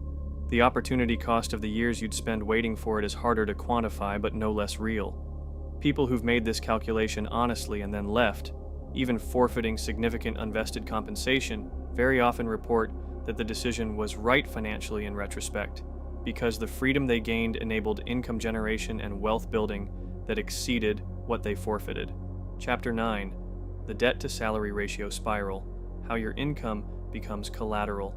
The opportunity cost of the years you'd spend waiting for it is harder to quantify but no less real. People who've made this calculation honestly and then left, even forfeiting significant unvested compensation, very often report that the decision was right financially in retrospect, because the freedom they gained enabled income generation and wealth building that exceeded what they forfeited. Chapter 9, The Debt-to-Salary Ratio Spiral, How Your Income Becomes Collateral.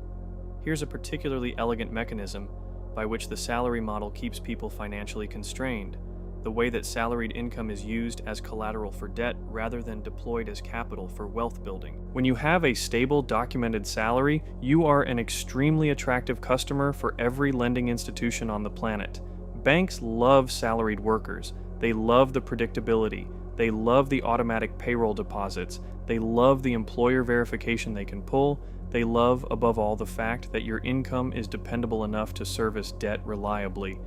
Here's a particularly elegant mechanism by which the salary model keeps people financially constrained, the way that salaried income is used as collateral for debt rather than deployed as capital for wealth building. When you have a stable, documented salary, you are an extremely attractive customer for every lending institution on the planet. Banks love salaried workers. They love the predictability. They love the automatic payroll deposits. They love the employer verification they can pull. They love, above all, the fact that your income is dependable enough to service debt reliably.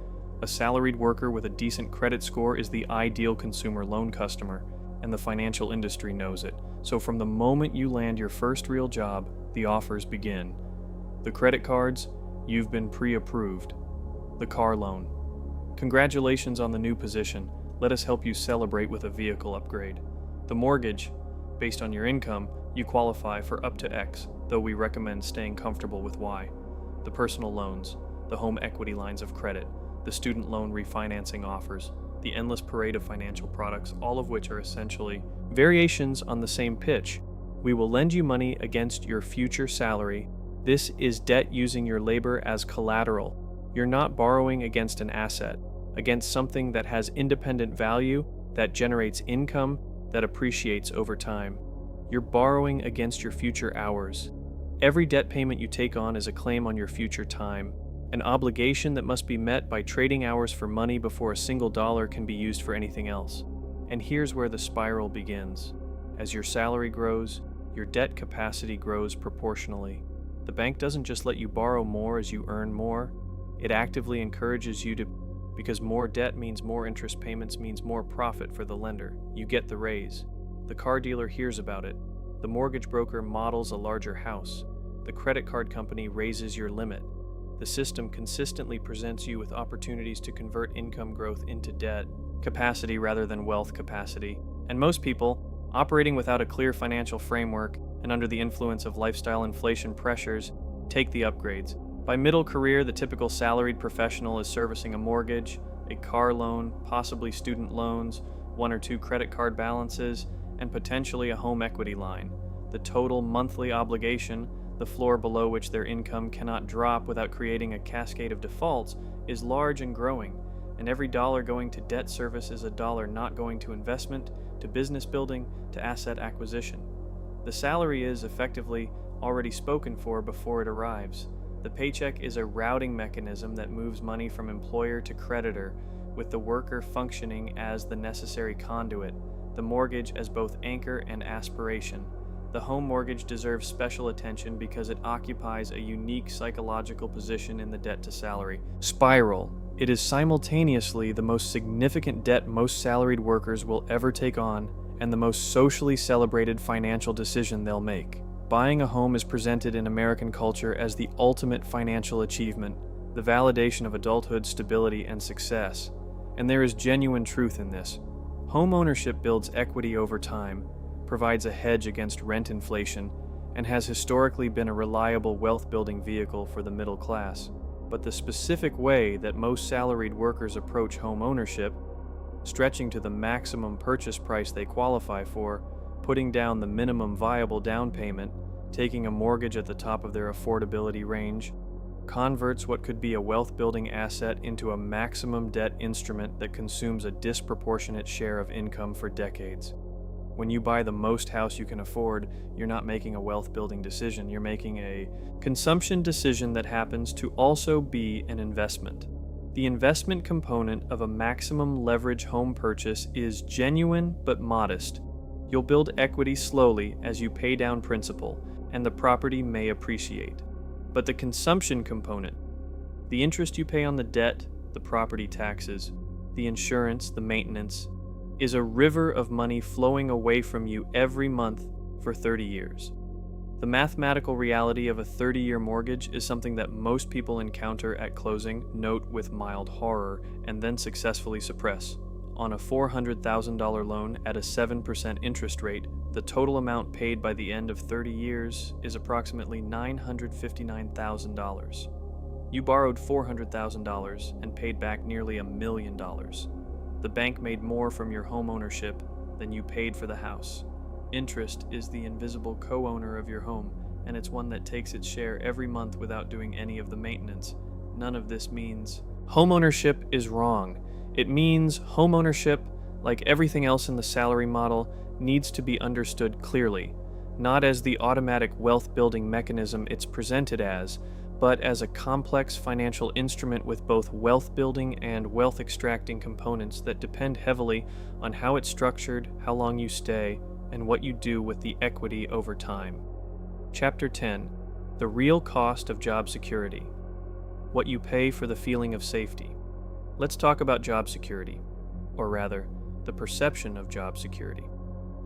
A salaried worker with a decent credit score is the ideal consumer loan customer, and the financial industry knows it. So from the moment you land your first real job, the offers begin. The credit cards, you've been pre-approved. The car loan. Congratulations on the new position. Let us help you celebrate with a vehicle upgrade. The mortgage, based on your income, you qualify for up to X, though we recommend staying comfortable with Y. The the personal loans, the home equity lines of credit, the student loan refinancing offers, the endless parade of financial products, all of which are essentially variations on the same pitch. We will lend you money against your future salary. This is debt using your labor as collateral. You're not borrowing against an asset, against something that has independent value, that generates income, that appreciates over time. You're borrowing against your future hours. Every debt payment you take on is a claim on your future time, an obligation that must be met by trading hours for money before a single dollar can be used for anything else. And here's where the spiral begins. As your salary grows, your debt capacity grows proportionally. The bank doesn't just let you borrow more as you earn more, it actively encourages you to, because more debt means more interest payments means more profit for the lender. You get the raise. The car dealer hears about it. The mortgage broker models a larger house. The credit card company raises your limit. The system consistently presents you with opportunities to convert income growth into debt capacity rather than wealth capacity. And most people, operating without a clear financial framework and under the influence of lifestyle inflation pressures, take the upgrades. By middle career, the typical salaried professional is servicing a mortgage, a car loan, possibly student loans, 1 or 2 credit card balances, and potentially a home equity line. The total monthly obligation, the floor below which their income cannot drop without creating a cascade of defaults, is large and growing, and every dollar going to debt service is a dollar not going to investment, to business building, to asset acquisition. The salary is, effectively, already spoken for before it arrives. The paycheck is a routing mechanism that moves money from employer to creditor, with the worker functioning as the necessary conduit, the mortgage as both anchor and aspiration. The home mortgage deserves special attention because it occupies a unique psychological position in the debt-to-salary spiral. It is simultaneously the most significant debt most salaried workers will ever take on and the most socially celebrated financial decision they'll make. Buying a home is presented in American culture as the ultimate financial achievement, the validation of adulthood stability and success. And there is genuine truth in this. Home ownership builds equity over time, provides a hedge against rent inflation, and has historically been a reliable wealth-building vehicle for the middle class. But the specific way that most salaried workers approach home ownership, stretching to the maximum purchase price they qualify for, putting down the minimum viable down payment, taking a mortgage at the top of their affordability range, converts what could be a wealth-building asset into a maximum debt instrument that consumes a disproportionate share of income for decades. When you buy the most house you can afford, you're not making a wealth-building decision, you're making a consumption decision that happens to also be an investment. The investment component of a maximum leverage home purchase is genuine but modest. You'll build equity slowly as you pay down principal, and the property may appreciate. But the consumption component, the interest you pay on the debt, the property taxes, the insurance, the maintenance, is a river of money flowing away from you every month for 30 years. The mathematical reality of a 30-year mortgage is something that most people encounter at closing, note with mild horror, and then successfully suppress. On a $400,000 loan at a 7% interest rate, the total amount paid by the end of 30 years is approximately $959,000. You borrowed $400,000 and paid back nearly $1 million. The bank made more from your home ownership than you paid for the house. Interest is the invisible co-owner of your home, and it's one that takes its share every month without doing any of the maintenance. None of this means homeownership is wrong. It means homeownership, like everything else in the salary model, needs to be understood clearly, not as the automatic wealth-building mechanism it's presented as, but as a complex financial instrument with both wealth-building and wealth-extracting components that depend heavily on how it's structured, how long you stay, and what you do with the equity over time. Chapter 10. The Real Cost of Job Security. What you pay for the feeling of safety. Let's talk about job security, or rather, the perception of job security,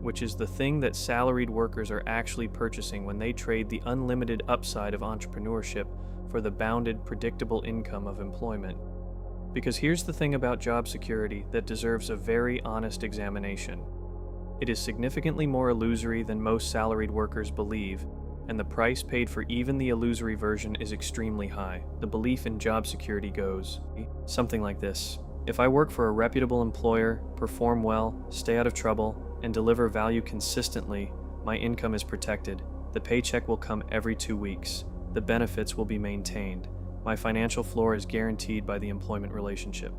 which is the thing that salaried workers are actually purchasing when they trade the unlimited upside of entrepreneurship for the bounded, predictable income of employment. Because here's the thing about job security that deserves a very honest examination. It is significantly more illusory than most salaried workers believe, and the price paid for even the illusory version is extremely high. The belief in job security goes something like this. If I work for a reputable employer, perform well, stay out of trouble, and deliver value consistently, my income is protected. The paycheck will come every 2 weeks. The benefits will be maintained. My financial floor is guaranteed by the employment relationship.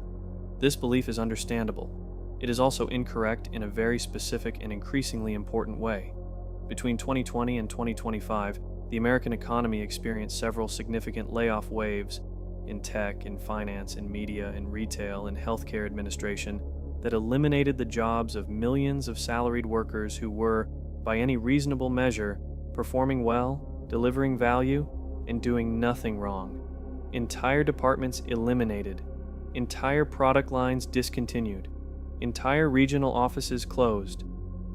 This belief is understandable. It is also incorrect in a very specific and increasingly important way. Between 2020 and 2025, the American economy experienced several significant layoff waves in tech, in finance, in media, in retail, and healthcare administration that eliminated the jobs of millions of salaried workers who were, by any reasonable measure, performing well, delivering value, and doing nothing wrong. Entire departments eliminated. Entire product lines discontinued. Entire regional offices closed.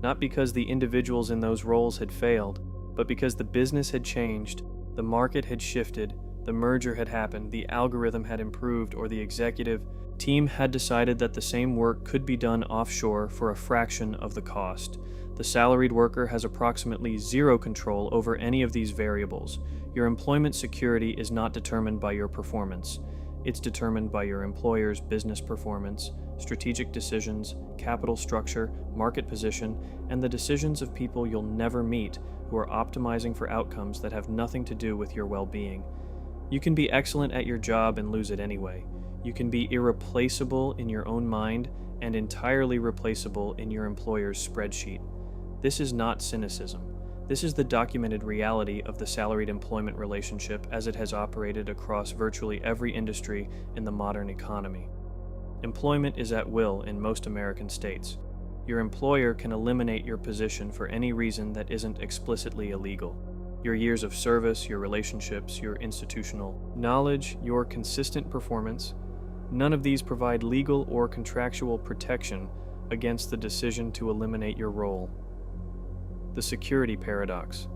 Not because the individuals in those roles had failed, but because the business had changed, the market had shifted, the merger had happened, the algorithm had improved, or the executive team had decided that the same work could be done offshore for a fraction of the cost. The salaried worker has approximately zero control over any of these variables. Your employment security is not determined by your performance. It's determined by your employer's business performance, strategic decisions, capital structure, market position, and the decisions of people you'll never meet who are optimizing for outcomes that have nothing to do with your well-being. You can be excellent at your job and lose it anyway. You can be irreplaceable in your own mind and entirely replaceable in your employer's spreadsheet. This is not cynicism. This is the documented reality of the salaried employment relationship as it has operated across virtually every industry in the modern economy. Employment is at will in most American states. Your employer can eliminate your position for any reason that isn't explicitly illegal. Your years of service, your relationships, your institutional knowledge, your consistent performance, none of these provide legal or contractual protection against the decision to eliminate your role. The security paradox.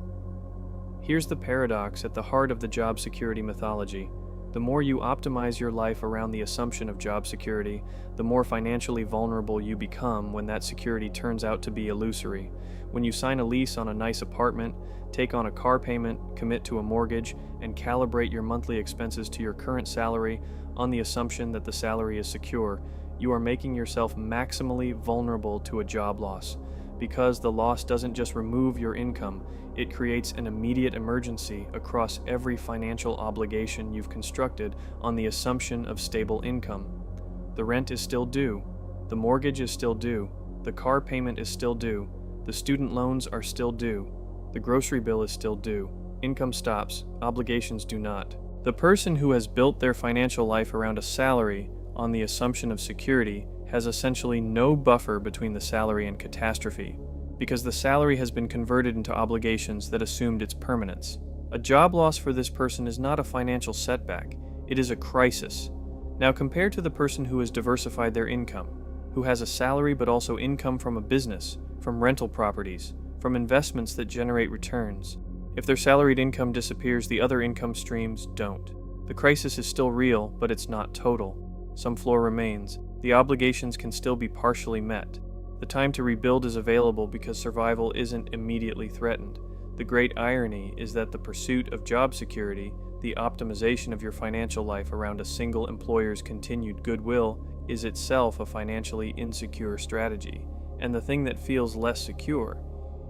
Here's the paradox at the heart of the job security mythology. The more you optimize your life around the assumption of job security, the more financially vulnerable you become when that security turns out to be illusory. When you sign a lease on a nice apartment, take on a car payment, commit to a mortgage, and calibrate your monthly expenses to your current salary on the assumption that the salary is secure, you are making yourself maximally vulnerable to a job loss. Because the loss doesn't just remove your income, it creates an immediate emergency across every financial obligation you've constructed on the assumption of stable income. The rent is still due, the mortgage is still due, the car payment is still due, the student loans are still due, the grocery bill is still due. Income stops, obligations do not. The person who has built their financial life around a salary on the assumption of security has essentially no buffer between the salary and catastrophe, because the salary has been converted into obligations that assumed its permanence. A job loss for this person is not a financial setback, it is a crisis. Now compare to the person who has diversified their income, who has a salary but also income from a business, from rental properties, from investments that generate returns. If their salaried income disappears, the other income streams don't. The crisis is still real, but it's not total. Some floor remains. The obligations can still be partially met. The time to rebuild is available because survival isn't immediately threatened. The great irony is that the pursuit of job security, the optimization of your financial life around a single employer's continued goodwill, is itself a financially insecure strategy. And the thing that feels less secure,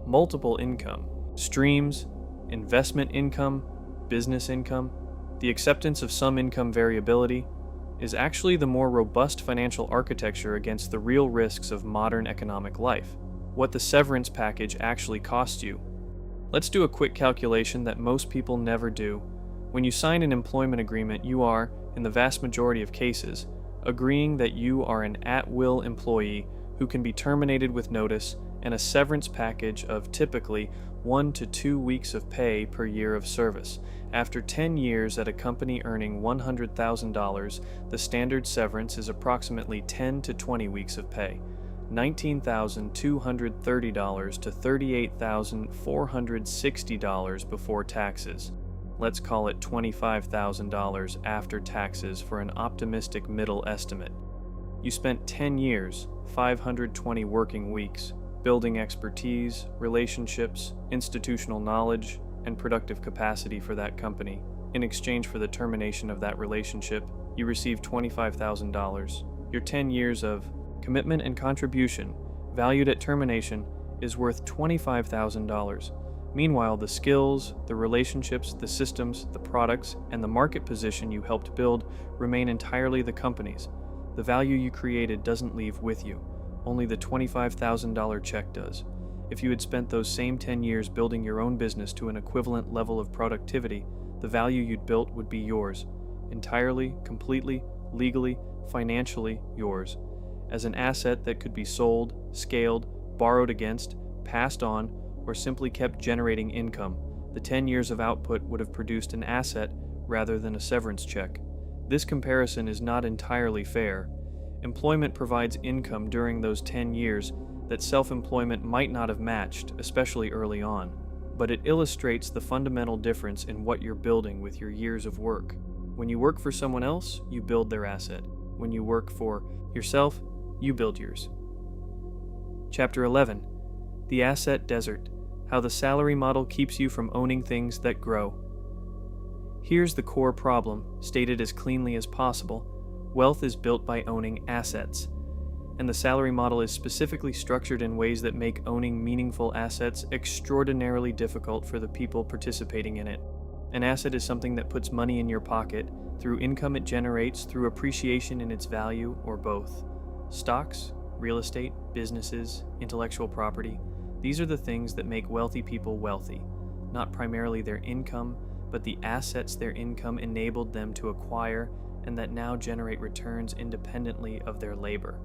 multiple income, streams, investment income, business income, the acceptance of some income variability, is actually the more robust financial architecture against the real risks of modern economic life, what the severance package actually costs you. Let's do a quick calculation that most people never do. When you sign an employment agreement, you are, in the vast majority of cases, agreeing that you are an at-will employee who can be terminated with notice and a severance package of typically 1 to 2 weeks of pay per year of service. After 10 years at a company earning $100,000, the standard severance is approximately 10 to 20 weeks of pay, $19,230 to $38,460 before taxes. Let's call it $25,000 after taxes for an optimistic middle estimate. You spent 10 years, 520 working weeks, building expertise, relationships, institutional knowledge, and productive capacity for that company. In exchange for the termination of that relationship, you receive $25,000. Your 10 years of commitment and contribution, valued at termination, is worth $25,000. Meanwhile, the skills, the relationships, the systems, the products, and the market position you helped build remain entirely the company's. The value you created doesn't leave with you. Only the $25,000 check does. If you had spent those same 10 years building your own business to an equivalent level of productivity, the value you'd built would be yours. Entirely, completely, legally, financially yours. As an asset that could be sold, scaled, borrowed against, passed on, or simply kept generating income, the 10 years of output would have produced an asset rather than a severance check. This comparison is not entirely fair. Employment provides income during those 10 years that self-employment might not have matched, especially early on, but it illustrates the fundamental difference in what you're building with your years of work. When you work for someone else, you build their asset. When you work for yourself, you build yours. Chapter 11. The Asset Desert. How the salary model keeps you from owning things that grow. Here's the core problem, stated as cleanly as possible. Wealth is built by owning assets, and the salary model is specifically structured in ways that make owning meaningful assets extraordinarily difficult for the people participating in it. An asset is something that puts money in your pocket through income it generates, through appreciation in its value, or both. Stocks, real estate, businesses, intellectual property, these are the things that make wealthy people wealthy, not primarily their income, but the assets their income enabled them to acquire and that now generate returns independently of their labor.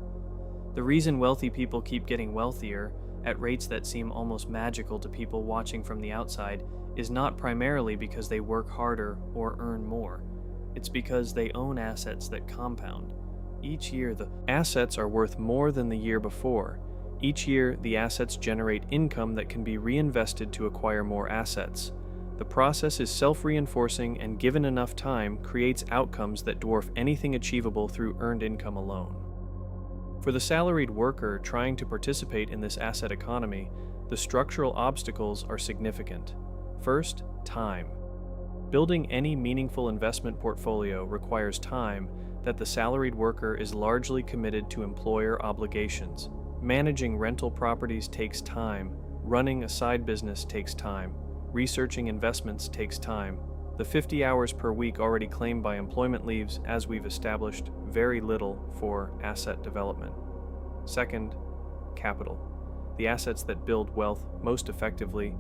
The reason wealthy people keep getting wealthier, at rates that seem almost magical to people watching from the outside, is not primarily because they work harder or earn more. It's because they own assets that compound. Each year, the assets are worth more than the year before. Each year, the assets generate income that can be reinvested to acquire more assets. The process is self-reinforcing and, given enough time, creates outcomes that dwarf anything achievable through earned income alone. For the salaried worker trying to participate in this asset economy, the structural obstacles are significant. First, time. Building any meaningful investment portfolio requires time that the salaried worker is largely committed to employer obligations. Managing rental properties takes time. Running a side business takes time. Researching investments takes time. The 50 hours per week already claimed by employment leaves, as we've established, very little for asset development. Second, capital. The assets that build wealth most effectively,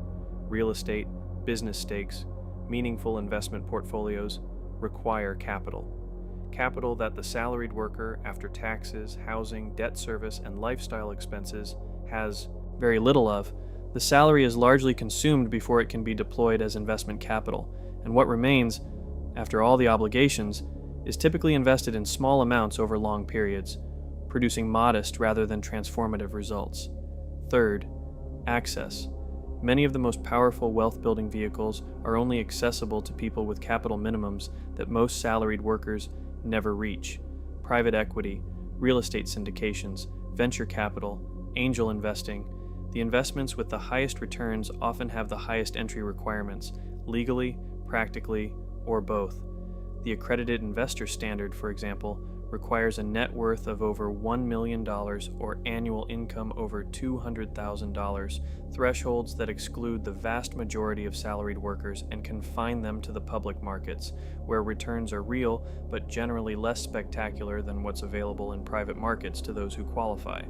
real estate, business stakes, meaningful investment portfolios, require capital. Capital that the salaried worker, after taxes, housing, debt service, and lifestyle expenses, has very little of. The salary is largely consumed before it can be deployed as investment capital, and what remains, after all the obligations, is typically invested in small amounts over long periods, producing modest rather than transformative results. Third, access. Many of the most powerful wealth-building vehicles are only accessible to people with capital minimums that most salaried workers never reach. Private equity, real estate syndications, venture capital, angel investing. The investments with the highest returns often have the highest entry requirements, legally, practically, or both. The accredited investor standard, for example, requires a net worth of over $1 million or annual income over $200,000, thresholds that exclude the vast majority of salaried workers and confine them to the public markets, where returns are real but generally less spectacular than what's available in private markets to those who qualify.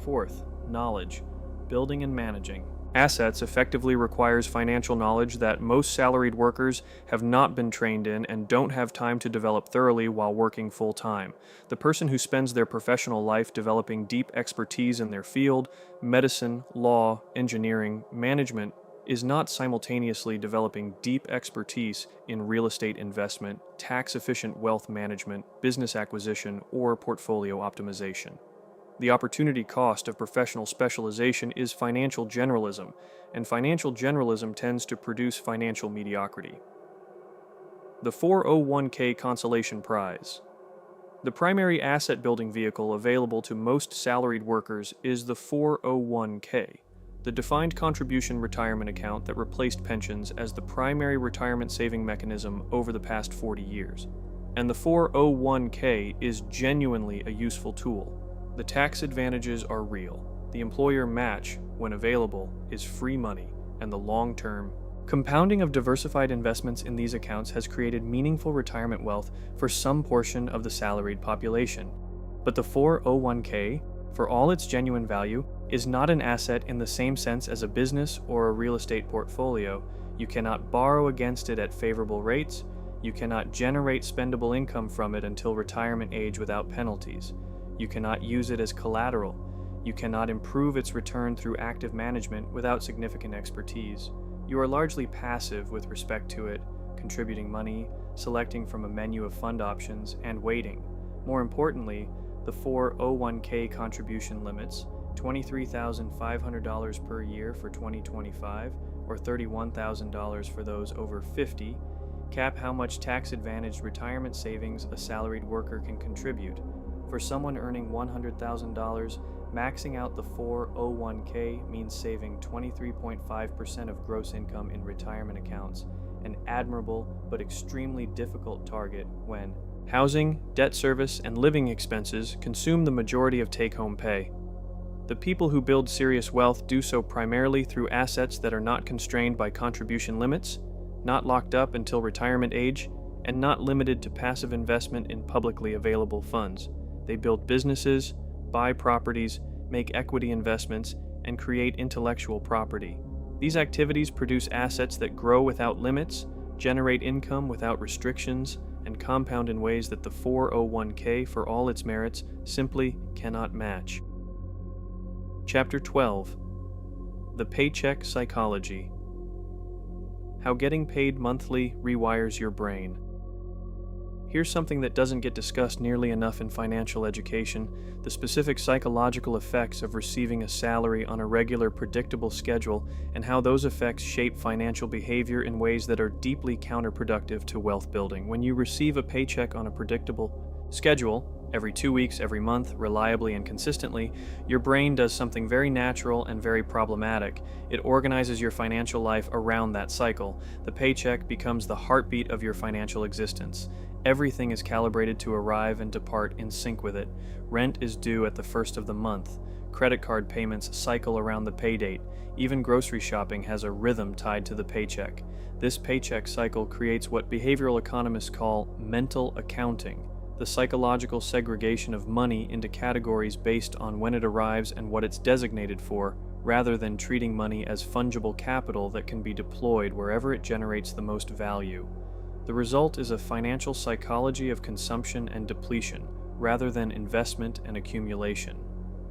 Fourth, knowledge. Building and managing assets effectively requires financial knowledge that most salaried workers have not been trained in and don't have time to develop thoroughly while working full-time. The person who spends their professional life developing deep expertise in their field, medicine, law, engineering, management, is not simultaneously developing deep expertise in real estate investment, tax-efficient wealth management, business acquisition, or portfolio optimization. The opportunity cost of professional specialization is financial generalism, and financial generalism tends to produce financial mediocrity. The 401k Consolation Prize. The primary asset building vehicle available to most salaried workers is the 401k. the defined contribution retirement account that replaced pensions as the primary retirement saving mechanism over the past 40 years. And the 401k is genuinely a useful tool. The tax advantages are real. The employer match, when available, is free money, and the long-term compounding of diversified investments in these accounts has created meaningful retirement wealth for some portion of the salaried population. But the 401k, for all its genuine value, is not an asset in the same sense as a business or a real estate portfolio. You cannot borrow against it at favorable rates. You cannot generate spendable income from it until retirement age without penalties. You cannot use it as collateral. You cannot improve its return through active management without significant expertise. You are largely passive with respect to it, contributing money, selecting from a menu of fund options, and waiting. More importantly, the 401k contribution limits, $23,500 per year for 2025 or $31,000 for those over 50, cap how much tax-advantaged retirement savings a salaried worker can contribute. For someone earning $100,000, maxing out the 401k means saving 23.5% of gross income in retirement accounts, an admirable but extremely difficult target when housing, debt service, and living expenses consume the majority of take-home pay. The people who build serious wealth do so primarily through assets that are not constrained by contribution limits, not locked up until retirement age, and not limited to passive investment in publicly available funds. They build businesses, buy properties, make equity investments, and create intellectual property. These activities produce assets that grow without limits, generate income without restrictions, and compound in ways that the 401k, for all its merits, simply cannot match. Chapter 12. The Paycheck Psychology. How getting paid monthly rewires your brain. Here's something that doesn't get discussed nearly enough in financial education: the specific psychological effects of receiving a salary on a regular, predictable schedule, and how those effects shape financial behavior in ways that are deeply counterproductive to wealth building. When you receive a paycheck on a predictable schedule, every 2 weeks, every month, reliably and consistently, your brain does something very natural and very problematic. It organizes your financial life around that cycle. The paycheck becomes the heartbeat of your financial existence. Everything is calibrated to arrive and depart in sync with it. Rent is due at the first of the month. Credit card payments cycle around the pay date. Even grocery shopping has a rhythm tied to the paycheck. This paycheck cycle creates what behavioral economists call mental accounting, the psychological segregation of money into categories based on when it arrives and what it's designated for, rather than treating money as fungible capital that can be deployed wherever it generates the most value. The result is a financial psychology of consumption and depletion, rather than investment and accumulation.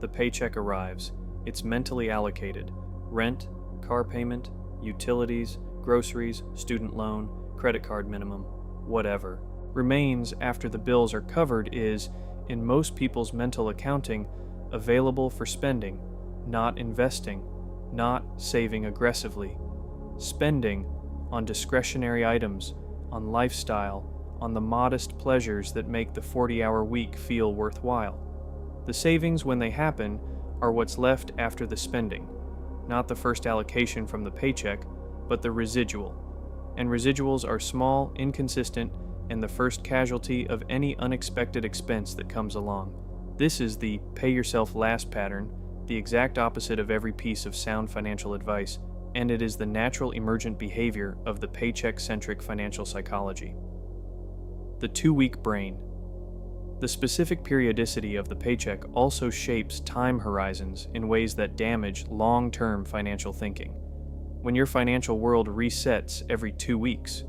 The paycheck arrives. It's mentally allocated. Rent, car payment, utilities, groceries, student loan, credit card minimum, whatever. Remains after the bills are covered is, in most people's mental accounting, available for spending, not investing, not saving aggressively. Spending on discretionary items, on lifestyle, on the modest pleasures that make the 40-hour week feel worthwhile. The savings, when they happen, are what's left after the spending, not the first allocation from the paycheck, but the residual. And residuals are small, inconsistent, and the first casualty of any unexpected expense that comes along. This is the pay yourself last pattern, the exact opposite of every piece of sound financial advice, and it is the natural emergent behavior of the paycheck-centric financial psychology. The 2-week brain. The specific periodicity of the paycheck also shapes time horizons in ways that damage long-term financial thinking. When your financial world resets every 2 weeks,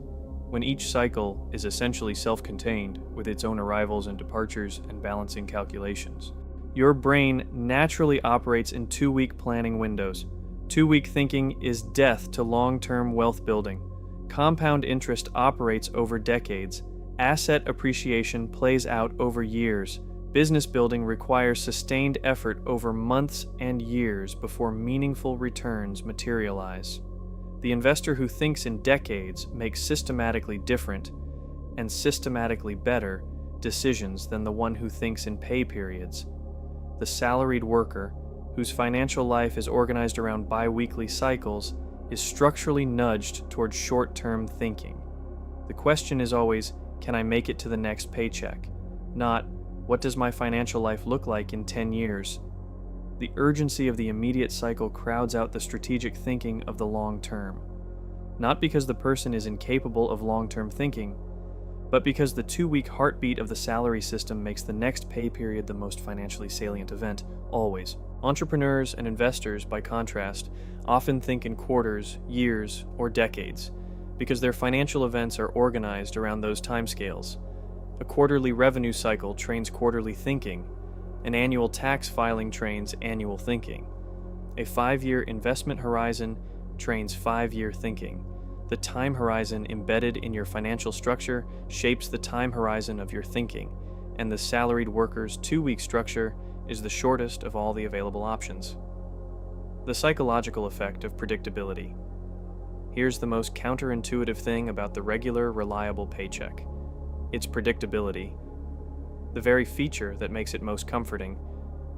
when each cycle is essentially self-contained with its own arrivals and departures and balancing calculations, your brain naturally operates in 2-week planning windows. 2-week thinking is death to long-term wealth building. Compound interest operates over decades. Asset appreciation plays out over years. Business building requires sustained effort over months and years before meaningful returns materialize. The investor who thinks in decades makes systematically different and systematically better decisions than the one who thinks in pay periods. The salaried worker, whose financial life is organized around bi-weekly cycles, is structurally nudged towards short-term thinking. The question is always, can I make it to the next paycheck? Not, what does my financial life look like in 10 years? The urgency of the immediate cycle crowds out the strategic thinking of the long term. Not because the person is incapable of long-term thinking, but because the 2-week heartbeat of the salary system makes the next pay period the most financially salient event, always. Entrepreneurs and investors, by contrast, often think in quarters, years, or decades, because their financial events are organized around those timescales. A quarterly revenue cycle trains quarterly thinking. An annual tax filing trains annual thinking. A 5-year investment horizon trains 5-year thinking. The time horizon embedded in your financial structure shapes the time horizon of your thinking, and the salaried worker's 2-week structure is the shortest of all the available options. The psychological effect of predictability. Here's the most counterintuitive thing about the regular, reliable paycheck. Its predictability. The very feature that makes it most comforting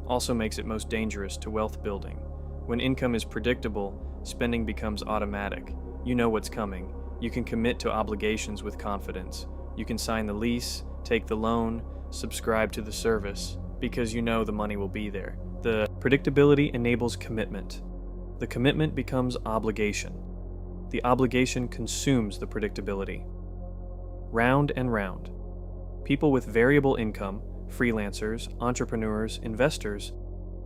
also makes it most dangerous to wealth building. When income is predictable, spending becomes automatic. You know what's coming. You can commit to obligations with confidence. You can sign the lease, take the loan, subscribe to the service, because you know the money will be there. The predictability enables commitment. The commitment becomes obligation. The obligation consumes the predictability. Round and round. People with variable income, freelancers, entrepreneurs, investors,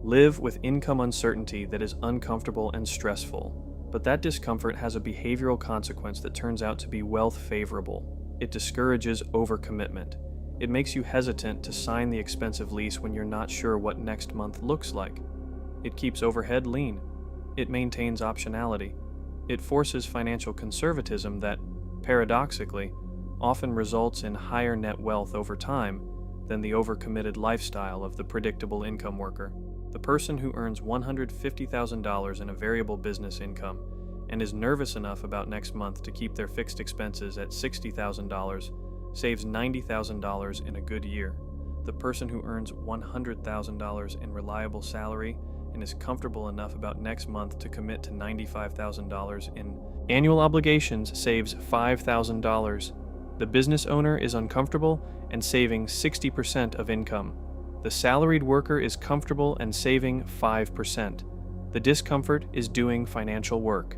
live with income uncertainty that is uncomfortable and stressful. But that discomfort has a behavioral consequence that turns out to be wealth favorable. It discourages overcommitment. It makes you hesitant to sign the expensive lease when you're not sure what next month looks like. It keeps overhead lean. It maintains optionality. It forces financial conservatism that, paradoxically, often results in higher net wealth over time than the overcommitted lifestyle of the predictable income worker. The person who earns $150,000 in a variable business income and is nervous enough about next month to keep their fixed expenses at $60,000 saves $90,000 in a good year. The person who earns $100,000 in reliable salary and is comfortable enough about next month to commit to $95,000 in annual obligations saves $5,000. The business owner is uncomfortable and saving 60% of income. The salaried worker is comfortable and saving 5%. The discomfort is doing financial work.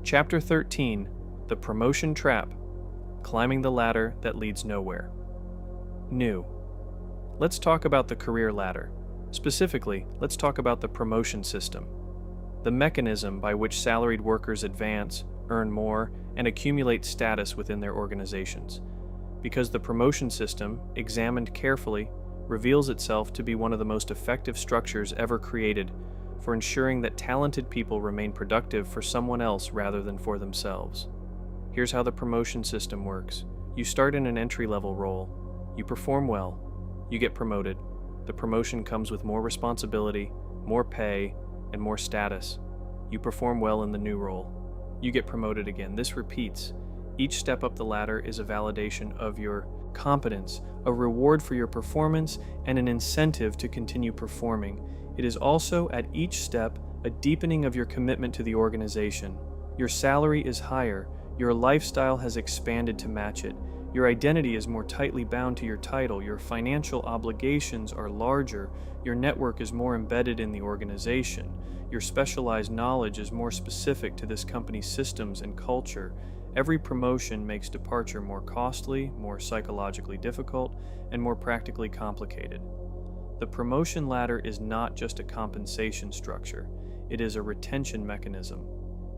Chapter 13, The Promotion Trap, Climbing the Ladder That Leads Nowhere. New. Let's talk about the career ladder. Specifically, let's talk about the promotion system, the mechanism by which salaried workers advance, earn more, and accumulate status within their organizations. Because the promotion system, examined carefully, reveals itself to be one of the most effective structures ever created for ensuring that talented people remain productive for someone else rather than for themselves. Here's how the promotion system works. You start in an entry-level role. You perform well. You get promoted. The promotion comes with more responsibility, more pay, and more status. You perform well in the new role. You get promoted again. This repeats. Each step up the ladder is a validation of your competence, a reward for your performance, and an incentive to continue performing. It is also, at each step, a deepening of your commitment to the organization. Your salary is higher. Your lifestyle has expanded to match it. Your identity is more tightly bound to your title. Your financial obligations are larger. Your network is more embedded in the organization. Your specialized knowledge is more specific to this company's systems and culture. Every promotion makes departure more costly, more psychologically difficult, and more practically complicated. The promotion ladder is not just a compensation structure. It is a retention mechanism,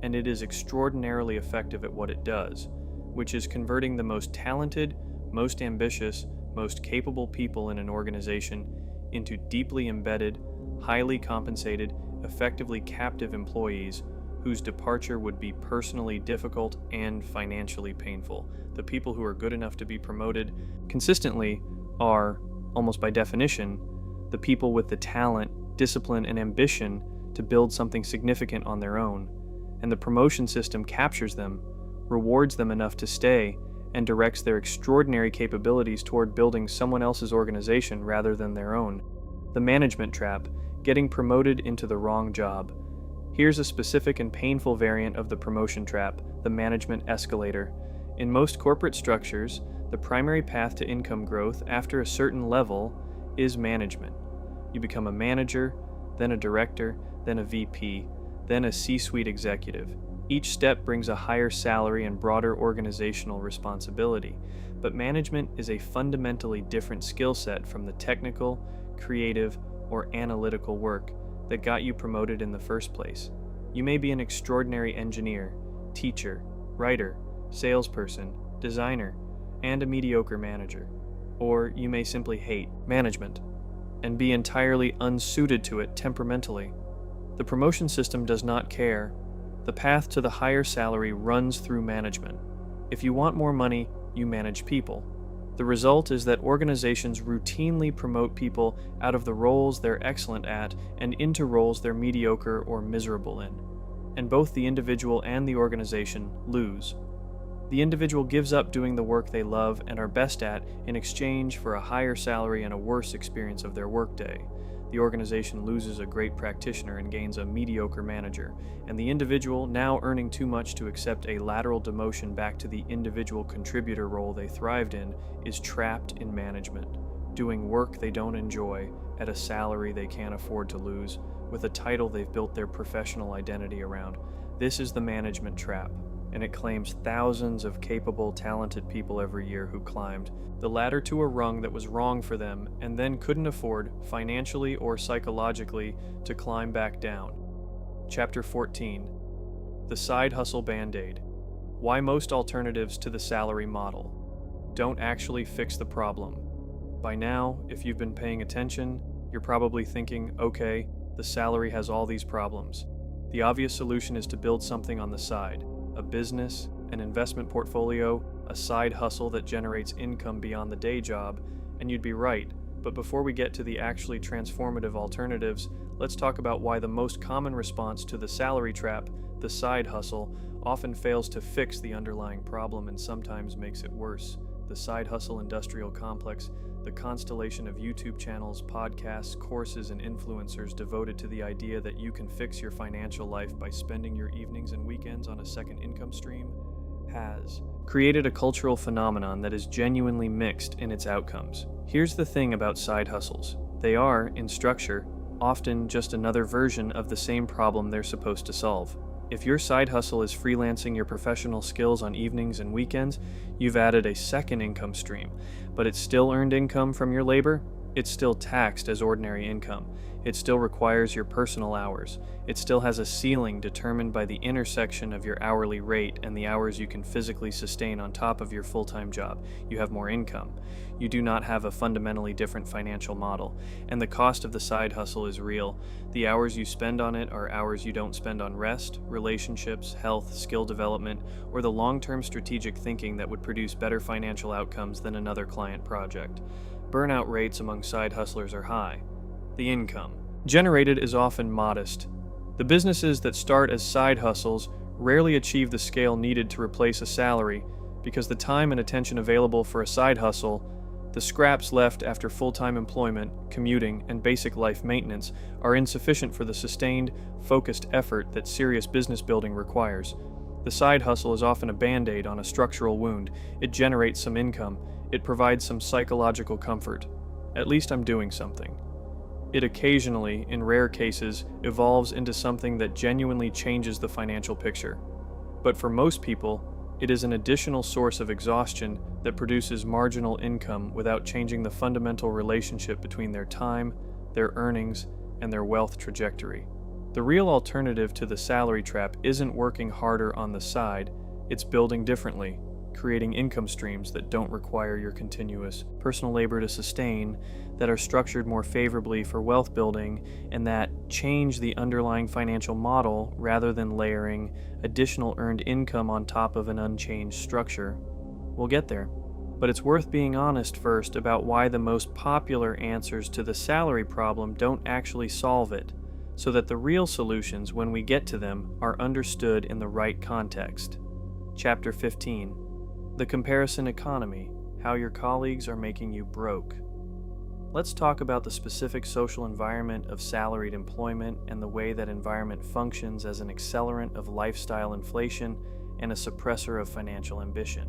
and it is extraordinarily effective at what it does, which is converting the most talented, most ambitious, most capable people in an organization into deeply embedded, highly compensated, effectively captive employees whose departure would be personally difficult and financially painful. The people who are good enough to be promoted consistently are, almost by definition, the people with the talent, discipline, and ambition to build something significant on their own. And the promotion system captures them, rewards them enough to stay, and directs their extraordinary capabilities toward building someone else's organization rather than their own. The management trap, getting promoted into the wrong job. Here's a specific and painful variant of the promotion trap, the management escalator. In most corporate structures, the primary path to income growth after a certain level is management. You become a manager, then a director, then a VP, then a C-suite executive. Each step brings a higher salary and broader organizational responsibility, but management is a fundamentally different skill set from the technical, creative, or analytical work that got you promoted in the first place. You may be an extraordinary engineer, teacher, writer, salesperson, designer, and a mediocre manager. Or you may simply hate management and be entirely unsuited to it temperamentally. The promotion system does not care. The path to the higher salary runs through management. If you want more money, you manage people. The result is that organizations routinely promote people out of the roles they're excellent at and into roles they're mediocre or miserable in. And both the individual and the organization lose. The individual gives up doing the work they love and are best at in exchange for a higher salary and a worse experience of their workday. The organization loses a great practitioner and gains a mediocre manager, and the individual, now earning too much to accept a lateral demotion back to the individual contributor role they thrived in, is trapped in management, doing work they don't enjoy at a salary they can't afford to lose, with a title they've built their professional identity around. This is the management trap, and it claims thousands of capable, talented people every year who climbed the ladder to a rung that was wrong for them and then couldn't afford, financially or psychologically, to climb back down. Chapter 14. The Side Hustle Band-Aid. Why most alternatives to the salary model don't actually fix the problem. By now, if you've been paying attention, you're probably thinking, okay, the salary has all these problems. The obvious solution is to build something on the side. A business, an investment portfolio, a side hustle that generates income beyond the day job, and you'd be right. But before we get to the actually transformative alternatives, let's talk about why the most common response to the salary trap, the side hustle, often fails to fix the underlying problem and sometimes makes it worse. The side hustle industrial complex, the constellation of YouTube channels, podcasts, courses, and influencers devoted to the idea that you can fix your financial life by spending your evenings and weekends on a second income stream, has created a cultural phenomenon that is genuinely mixed in its outcomes. Here's the thing about side hustles. They are, in structure, often just another version of the same problem they're supposed to solve. If your side hustle is freelancing your professional skills on evenings and weekends, you've added a second income stream, but it's still earned income from your labor. It's still taxed as ordinary income. It still requires your personal hours. It still has a ceiling determined by the intersection of your hourly rate and the hours you can physically sustain on top of your full-time job. You have more income. You do not have a fundamentally different financial model, and the cost of the side hustle is real. The hours you spend on it are hours you don't spend on rest, relationships, health, skill development, or the long-term strategic thinking that would produce better financial outcomes than another client project. Burnout rates among side hustlers are high. The income generated is often modest. The businesses that start as side hustles rarely achieve the scale needed to replace a salary because the time and attention available for a side hustle, the scraps left after full-time employment, commuting, and basic life maintenance are insufficient for the sustained, focused effort that serious business building requires. The side hustle is often a band-aid on a structural wound. It generates some income. It provides some psychological comfort. At least I'm doing something. It occasionally, in rare cases, evolves into something that genuinely changes the financial picture. But for most people, it is an additional source of exhaustion that produces marginal income without changing the fundamental relationship between their time, their earnings, and their wealth trajectory. The real alternative to the salary trap isn't working harder on the side, it's building differently, creating income streams that don't require your continuous personal labor to sustain, that are structured more favorably for wealth building, and that change the underlying financial model rather than layering additional earned income on top of an unchanged structure. We'll get there, but it's worth being honest first about why the most popular answers to the salary problem don't actually solve it, so that the real solutions, when we get to them, are understood in the right context. Chapter 15. The Comparison Economy, How Your Colleagues Are Making You Broke. Let's talk about the specific social environment of salaried employment and the way that environment functions as an accelerant of lifestyle inflation and a suppressor of financial ambition.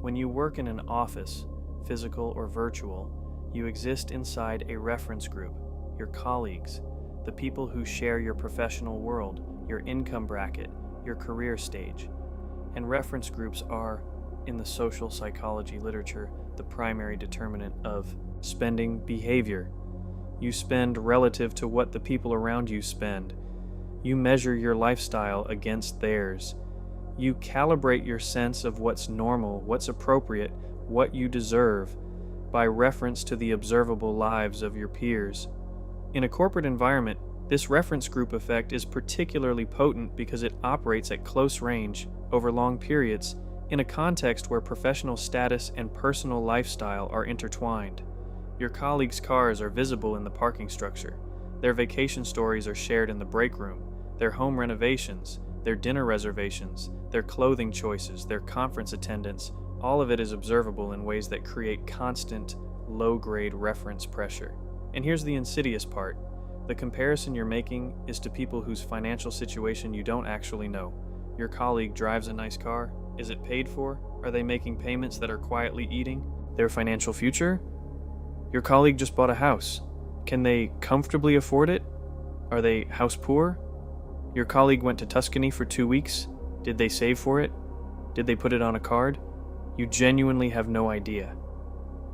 When you work in an office, physical or virtual, you exist inside a reference group, your colleagues, the people who share your professional world, your income bracket, your career stage. And reference groups are, in the social psychology literature, the primary determinant of spending behavior. You spend relative to what the people around you spend. You measure your lifestyle against theirs. You calibrate your sense of what's normal, what's appropriate, what you deserve, by reference to the observable lives of your peers. In a corporate environment, this reference group effect is particularly potent because it operates at close range over long periods in a context where professional status and personal lifestyle are intertwined. Your colleagues' cars are visible in the parking structure. Their vacation stories are shared in the break room. Their home renovations, their dinner reservations, their clothing choices, their conference attendance, all of it is observable in ways that create constant, low-grade reference pressure. And here's the insidious part. The comparison you're making is to people whose financial situation you don't actually know. Your colleague drives a nice car. Is it paid for? Are they making payments that are quietly eating their financial future? Your colleague just bought a house. Can they comfortably afford it? Are they house poor? Your colleague went to Tuscany for 2 weeks. Did they save for it? Did they put it on a card? You genuinely have no idea.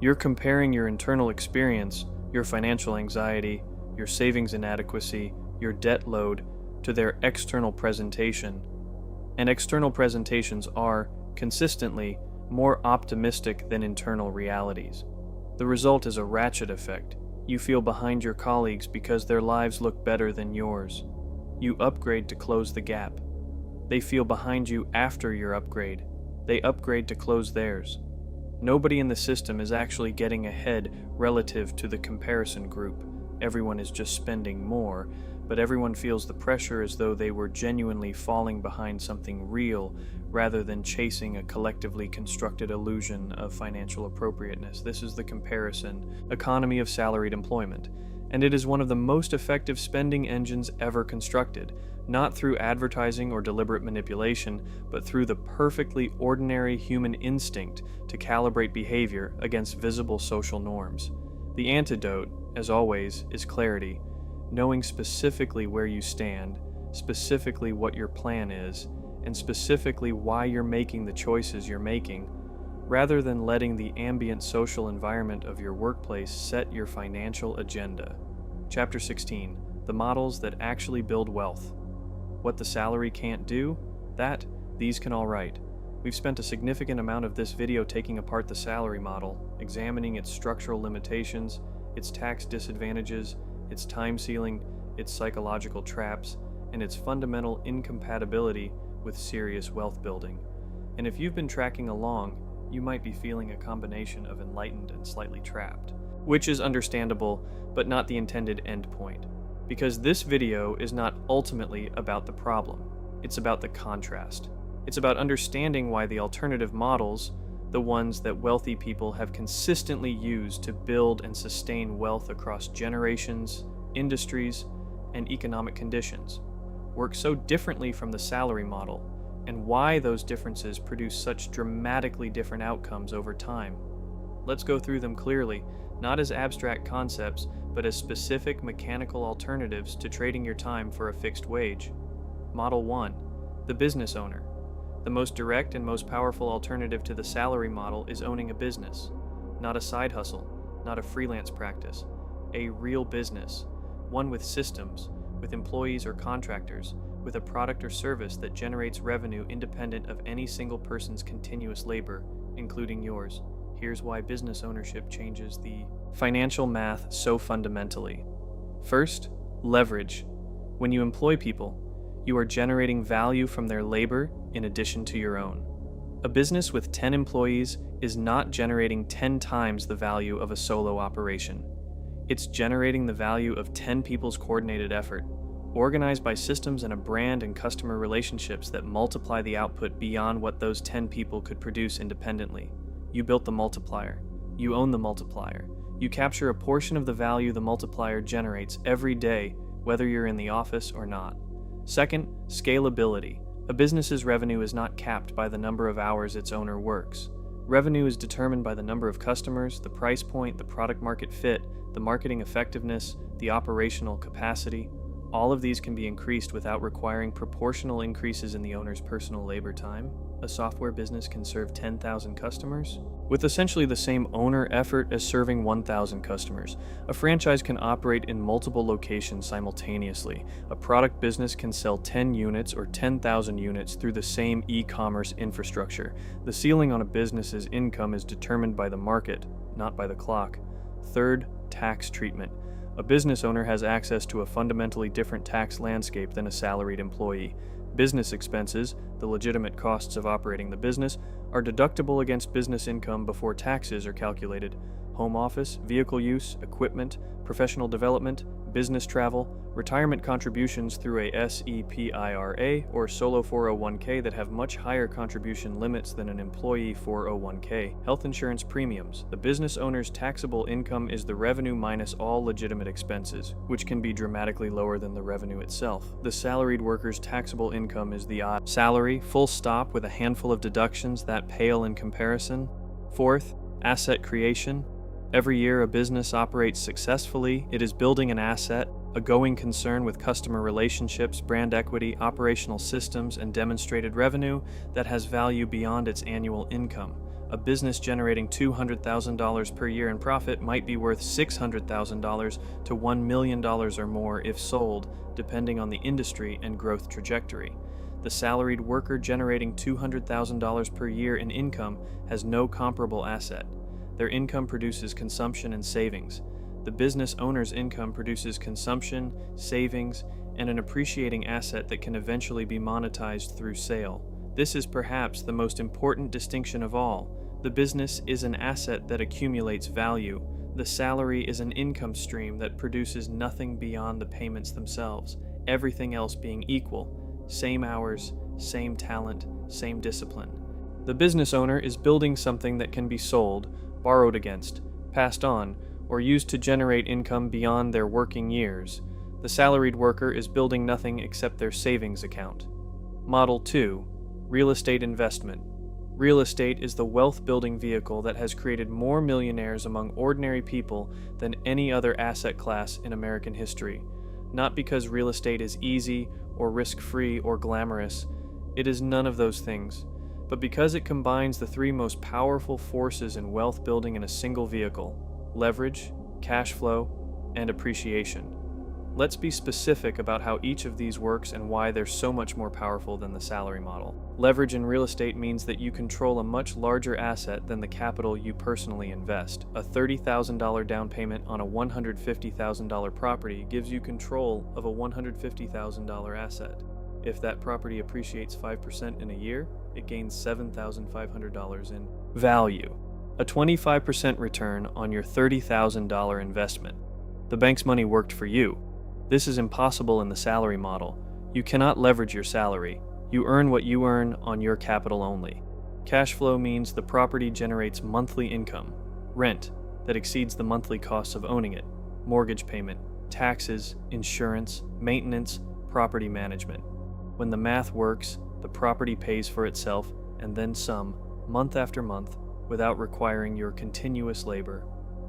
You're comparing your internal experience, your financial anxiety, your savings inadequacy, your debt load, to their external presentation. And external presentations are, consistently, more optimistic than internal realities. The result is a ratchet effect. You feel behind your colleagues because their lives look better than yours. You upgrade to close the gap. They feel behind you after your upgrade. They upgrade to close theirs. Nobody in the system is actually getting ahead relative to the comparison group. Everyone is just spending more, but everyone feels the pressure as though they were genuinely falling behind something real rather than chasing a collectively constructed illusion of financial appropriateness. This is the comparison economy of salaried employment, and it is one of the most effective spending engines ever constructed, not through advertising or deliberate manipulation, but through the perfectly ordinary human instinct to calibrate behavior against visible social norms. The antidote, as always, is clarity, knowing specifically where you stand, specifically what your plan is, and specifically why you're making the choices you're making, rather than letting the ambient social environment of your workplace set your financial agenda. Chapter 16, the models that actually build wealth. What the salary can't do? These can all right. We've spent a significant amount of this video taking apart the salary model, examining its structural limitations, its tax disadvantages, its time ceiling, its psychological traps, and its fundamental incompatibility with serious wealth building. And if you've been tracking along, you might be feeling a combination of enlightened and slightly trapped, which is understandable, but not the intended end point. Because this video is not ultimately about the problem, it's about the contrast. It's about understanding why the alternative models, the ones that wealthy people have consistently used to build and sustain wealth across generations, industries, and economic conditions, work so differently from the salary model, and why those differences produce such dramatically different outcomes over time. Let's go through them clearly, not as abstract concepts, but as specific mechanical alternatives to trading your time for a fixed wage. Model 1. The business owner. The most direct and most powerful alternative to the salary model is owning a business. Not a side hustle, not a freelance practice. A real business. One with systems, with employees or contractors, with a product or service that generates revenue independent of any single person's continuous labor, including yours. Here's why business ownership changes the financial math so fundamentally. First, leverage. When you employ people, you are generating value from their labor in addition to your own. A business with 10 employees is not generating 10 times the value of a solo operation. It's generating the value of 10 people's coordinated effort, organized by systems and a brand and customer relationships that multiply the output beyond what those 10 people could produce independently. You built the multiplier. You own the multiplier. You capture a portion of the value the multiplier generates every day, whether you're in the office or not. Second, scalability. A business's revenue is not capped by the number of hours its owner works. Revenue is determined by the number of customers, the price point, the product market fit, the marketing effectiveness, the operational capacity. All of these can be increased without requiring proportional increases in the owner's personal labor time. A software business can serve 10,000 customers with essentially the same owner effort as serving 1,000 customers. A franchise can operate in multiple locations simultaneously. A product business can sell 10 units or 10,000 units through the same e-commerce infrastructure. The ceiling on a business's income is determined by the market, not by the clock. Third, tax treatment. A business owner has access to a fundamentally different tax landscape than a salaried employee. Business expenses, the legitimate costs of operating the business, are deductible against business income before taxes are calculated. Home office, vehicle use, equipment, professional development, business travel, retirement contributions through a SEPIRA or solo 401k that have much higher contribution limits than an employee 401k. Health insurance premiums. The business owner's taxable income is the revenue minus all legitimate expenses, which can be dramatically lower than the revenue itself. The salaried worker's taxable income is the odd salary, full stop, with a handful of deductions that pale in comparison. Fourth, asset creation. Every year a business operates successfully, it is building an asset, a going concern with customer relationships, brand equity, operational systems, and demonstrated revenue that has value beyond its annual income. A business generating $200,000 per year in profit might be worth $600,000 to $1 million or more if sold, depending on the industry and growth trajectory. The salaried worker generating $200,000 per year in income has no comparable asset. Their income produces consumption and savings. The business owner's income produces consumption, savings, and an appreciating asset that can eventually be monetized through sale. This is perhaps the most important distinction of all. The business is an asset that accumulates value. The salary is an income stream that produces nothing beyond the payments themselves, everything else being equal. Same hours, same talent, same discipline. The business owner is building something that can be sold, borrowed against, passed on, or used to generate income beyond their working years. The salaried worker is building nothing except their savings account. Model 2. Real estate investment. Real estate is the wealth-building vehicle that has created more millionaires among ordinary people than any other asset class in American history. Not because real estate is easy or risk-free or glamorous. It is none of those things. But because it combines the three most powerful forces in wealth building in a single vehicle: leverage, cash flow, and appreciation. Let's be specific about how each of these works and why they're so much more powerful than the salary model. Leverage in real estate means that you control a much larger asset than the capital you personally invest. A $30,000 down payment on a $150,000 property gives you control of a $150,000 asset. If that property appreciates 5% in a year, it gains $7,500 in value. A 25% return on your $30,000 investment. The bank's money worked for you. This is impossible in the salary model. You cannot leverage your salary. You earn what you earn on your capital only. Cash flow means the property generates monthly income, rent, that exceeds the monthly costs of owning it, mortgage payment, taxes, insurance, maintenance, property management. When the math works, the property pays for itself and then some, month after month, without requiring your continuous labor.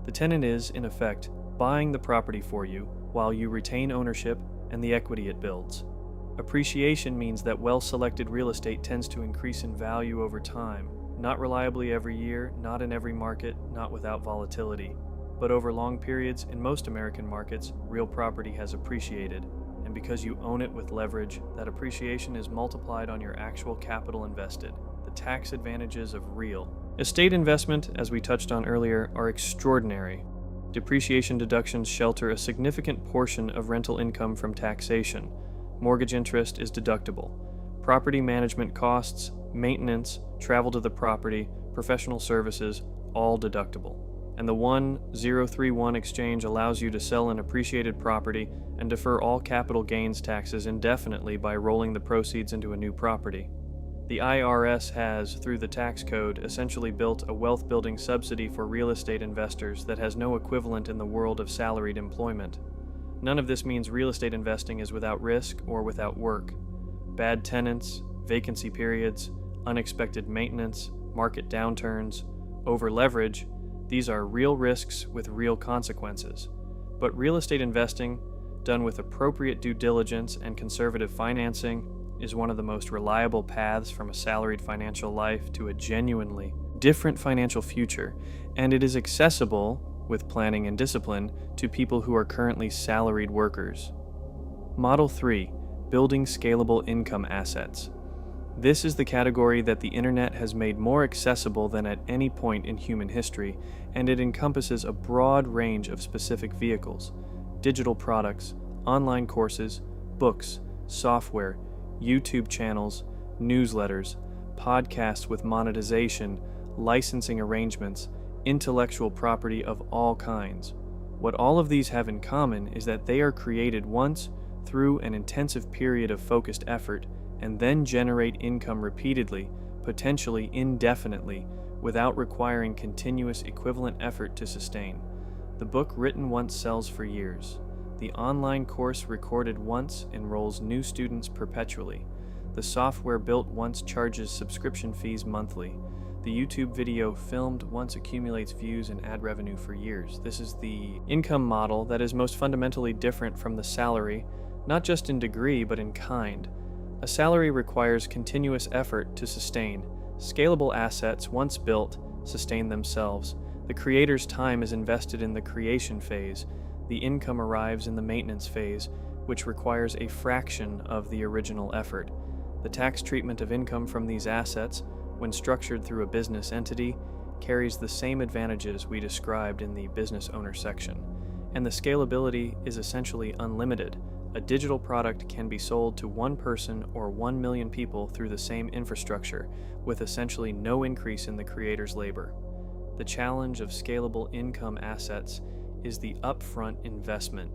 The tenant is, in effect, buying the property for you while you retain ownership and the equity it builds. Appreciation means that well-selected real estate tends to increase in value over time, not reliably every year, not in every market, not without volatility. But over long periods, in most American markets, real property has appreciated. And because you own it with leverage, that appreciation is multiplied on your actual capital invested. The tax advantages of real estate investment, as we touched on earlier, are extraordinary. Depreciation deductions shelter a significant portion of rental income from taxation. Mortgage interest is deductible. Property management costs, maintenance, travel to the property, professional services, all deductible. And the 1031 exchange allows you to sell an appreciated property and defer all capital gains taxes indefinitely by rolling the proceeds into a new property. The IRS has, through the tax code, essentially built a wealth-building subsidy for real estate investors that has no equivalent in the world of salaried employment. None of this means real estate investing is without risk or without work. Bad tenants, vacancy periods, unexpected maintenance, market downturns, over-leverage, these are real risks with real consequences. But real estate investing, done with appropriate due diligence and conservative financing, is one of the most reliable paths from a salaried financial life to a genuinely different financial future, and it is accessible, with planning and discipline, to people who are currently salaried workers. Model 3. Building scalable income assets. This is the category that the internet has made more accessible than at any point in human history, and it encompasses a broad range of specific vehicles: digital products, online courses, books, software, YouTube channels, newsletters, podcasts with monetization, licensing arrangements, intellectual property of all kinds. What all of these have in common is that they are created once through an intensive period of focused effort and then generate income repeatedly, potentially indefinitely, without requiring continuous equivalent effort to sustain. The book written once sells for years. The online course recorded once enrolls new students perpetually. The software built once charges subscription fees monthly. The YouTube video filmed once accumulates views and ad revenue for years. This is the income model that is most fundamentally different from the salary, not just in degree but in kind. A salary requires continuous effort to sustain. Scalable assets, once built, sustain themselves. The creator's time is invested in the creation phase. The income arrives in the maintenance phase, which requires a fraction of the original effort. The tax treatment of income from these assets, when structured through a business entity, carries the same advantages we described in the business owner section. And the scalability is essentially unlimited. A digital product can be sold to one person or 1 million people through the same infrastructure, with essentially no increase in the creator's labor. The challenge of scalable income assets is the upfront investment,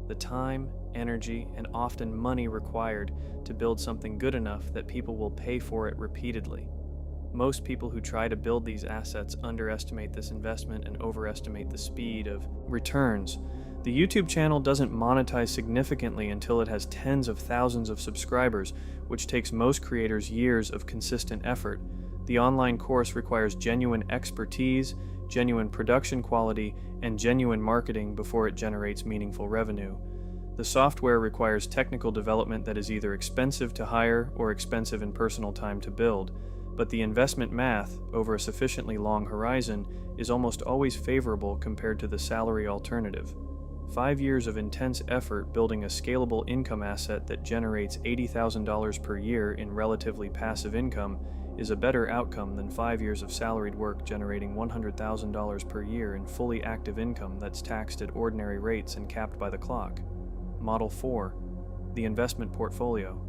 the time, energy, and often money required to build something good enough that people will pay for it repeatedly. Most people who try to build these assets underestimate this investment and overestimate the speed of returns. The YouTube channel doesn't monetize significantly until it has tens of thousands of subscribers, which takes most creators years of consistent effort. The online course requires genuine expertise, genuine production quality, and genuine marketing before it generates meaningful revenue. The software requires technical development that is either expensive to hire or expensive in personal time to build, but the investment math, over a sufficiently long horizon, is almost always favorable compared to the salary alternative. 5 years of intense effort building a scalable income asset that generates $80,000 per year in relatively passive income is a better outcome than 5 years of salaried work generating $100,000 per year in fully active income that's taxed at ordinary rates and capped by the clock. Model 4. The investment portfolio.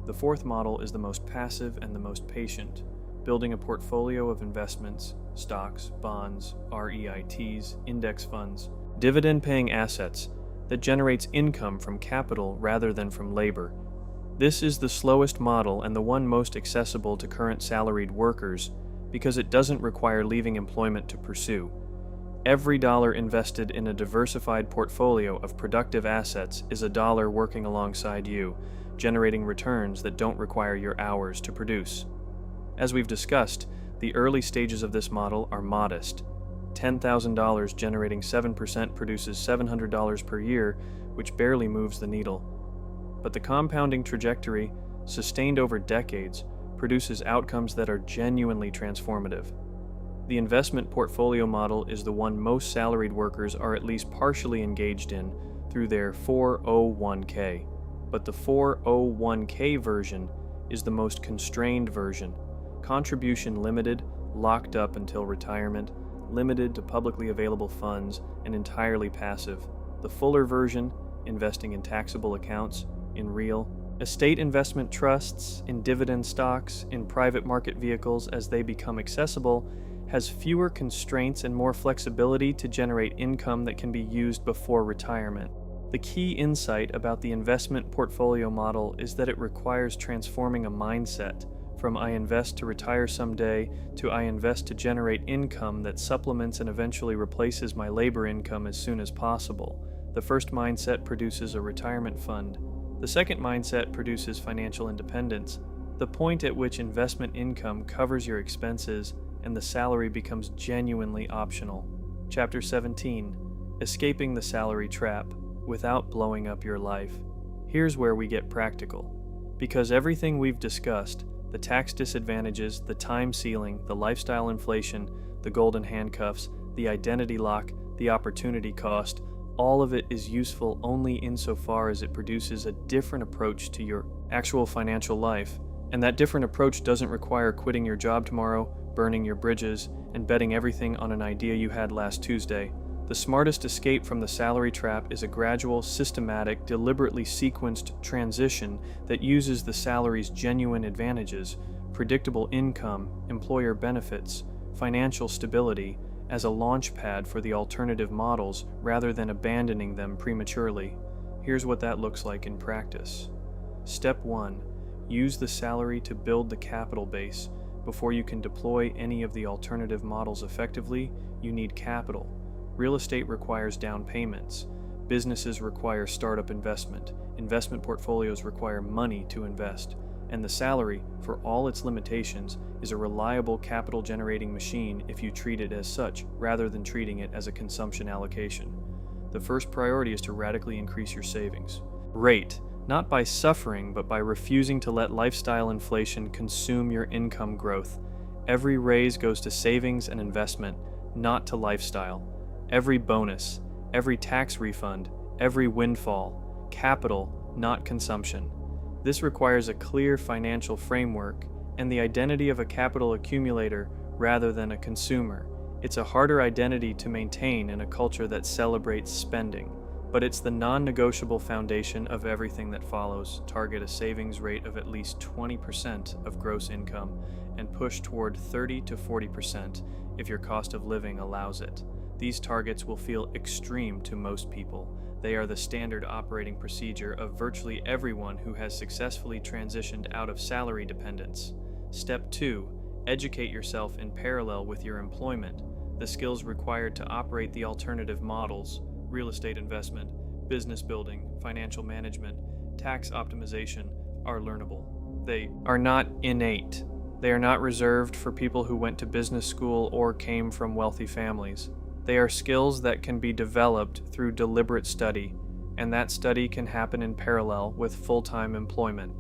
The fourth model is the most passive and the most patient, building a portfolio of investments, stocks, bonds, REITs, index funds, dividend-paying assets that generates income from capital rather than from labor. This is the slowest model and the one most accessible to current salaried workers because it doesn't require leaving employment to pursue. Every dollar invested in a diversified portfolio of productive assets is a dollar working alongside you, generating returns that don't require your hours to produce. As we've discussed, the early stages of this model are modest. $10,000 generating 7% produces $700 per year, which barely moves the needle. But the compounding trajectory, sustained over decades, produces outcomes that are genuinely transformative. The investment portfolio model is the one most salaried workers are at least partially engaged in through their 401k. But the 401k version is the most constrained version, contribution limited, locked up until retirement, limited to publicly available funds, and entirely passive. The fuller version, investing in taxable accounts, in real estate investment trusts, in dividend stocks, in private market vehicles as they become accessible, has fewer constraints and more flexibility to generate income that can be used before retirement. The key insight about the investment portfolio model is that it requires transforming a mindset from I invest to retire someday to I invest to generate income that supplements and eventually replaces my labor income as soon as possible. The first mindset produces a retirement fund. The second mindset produces financial independence, the point at which investment income covers your expenses and the salary becomes genuinely optional. Chapter 17: Escaping the Salary Trap Without Blowing Up Your Life. Here's where we get practical. Because everything we've discussed, the tax disadvantages, the time ceiling, the lifestyle inflation, the golden handcuffs, the identity lock, the opportunity cost, all of it is useful only insofar as it produces a different approach to your actual financial life. And that different approach doesn't require quitting your job tomorrow, burning your bridges, and betting everything on an idea you had last Tuesday. The smartest escape from the salary trap is a gradual, systematic, deliberately sequenced transition that uses the salary's genuine advantages, predictable income, employer benefits, financial stability, as a launch pad for the alternative models rather than abandoning them prematurely. Here's what that looks like in practice. Step 1. Use the salary to build the capital base. Before you can deploy any of the alternative models effectively, you need capital. Real estate requires down payments. Businesses require startup investment. Investment portfolios require money to invest. And the salary, for all its limitations, is a reliable capital-generating machine if you treat it as such, rather than treating it as a consumption allocation. The first priority is to radically increase your savings. Rate, not by suffering, but by refusing to let lifestyle inflation consume your income growth. Every raise goes to savings and investment, not to lifestyle. Every bonus, every tax refund, every windfall, capital, not consumption. This requires a clear financial framework and the identity of a capital accumulator rather than a consumer. It's a harder identity to maintain in a culture that celebrates spending, but it's the non-negotiable foundation of everything that follows. Target a savings rate of at least 20% of gross income and push toward 30 to 40% if your cost of living allows it. These targets will feel extreme to most people. They are the standard operating procedure of virtually everyone who has successfully transitioned out of salary dependence. Step 2. Educate yourself in parallel with your employment. The skills required to operate the alternative models, real estate investment, business building, financial management, tax optimization, are learnable. They are not innate. They are not reserved for people who went to business school or came from wealthy families. They are skills that can be developed through deliberate study, and that study can happen in parallel with full-time employment.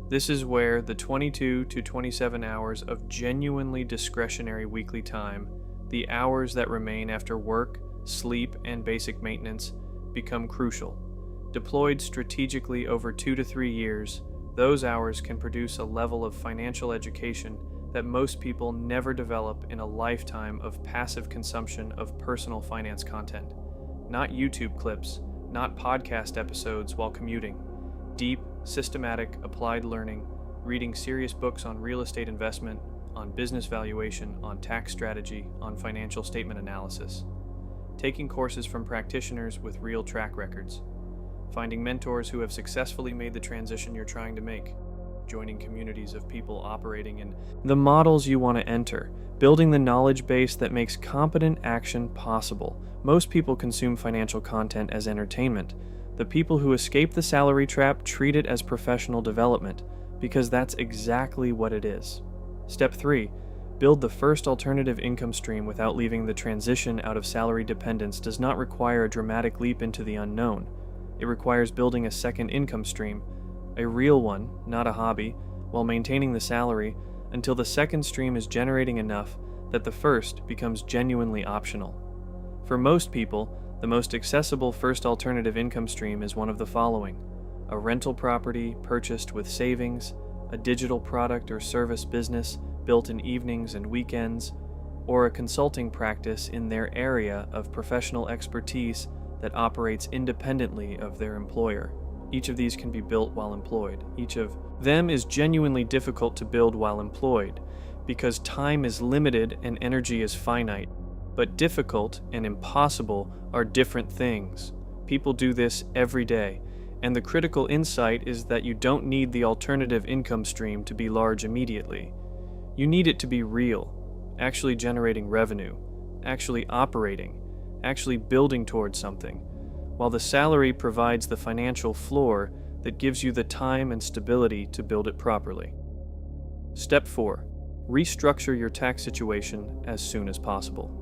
This is where the 22 to 27 hours of genuinely discretionary weekly time, the hours that remain after work, sleep, and basic maintenance, become crucial. Deployed strategically over 2 to 3 years, those hours can produce a level of financial education that most people never develop in a lifetime of passive consumption of personal finance content. Not YouTube clips, not podcast episodes while commuting. Deep, systematic, applied learning, reading serious books on real estate investment, on business valuation, on tax strategy, on financial statement analysis. Taking courses from practitioners with real track records. Finding mentors who have successfully made the transition you're trying to make. Joining communities of people operating in the models you want to enter, building the knowledge base that makes competent action possible. Most people consume financial content as entertainment. The people who escape the salary trap treat it as professional development, because that's exactly what it is. Step 3. Build the first alternative income stream without leaving the transition out of salary dependence does not require a dramatic leap into the unknown. It requires building a second income stream, a real one, not a hobby, while maintaining the salary until the second stream is generating enough that the first becomes genuinely optional. For most people, the most accessible first alternative income stream is one of the following: a rental property purchased with savings, a digital product or service business built in evenings and weekends, or a consulting practice in their area of professional expertise that operates independently of their employer. Each of these can be built while employed. Each of them is genuinely difficult to build while employed because time is limited and energy is finite. But difficult and impossible are different things. People do this every day, And the critical insight is that you don't need the alternative income stream to be large immediately. You need it to be real, actually generating revenue, actually operating, actually building towards something, while the salary provides the financial floor that gives you the time and stability to build it properly. Step 4. Restructure your tax situation as soon as possible.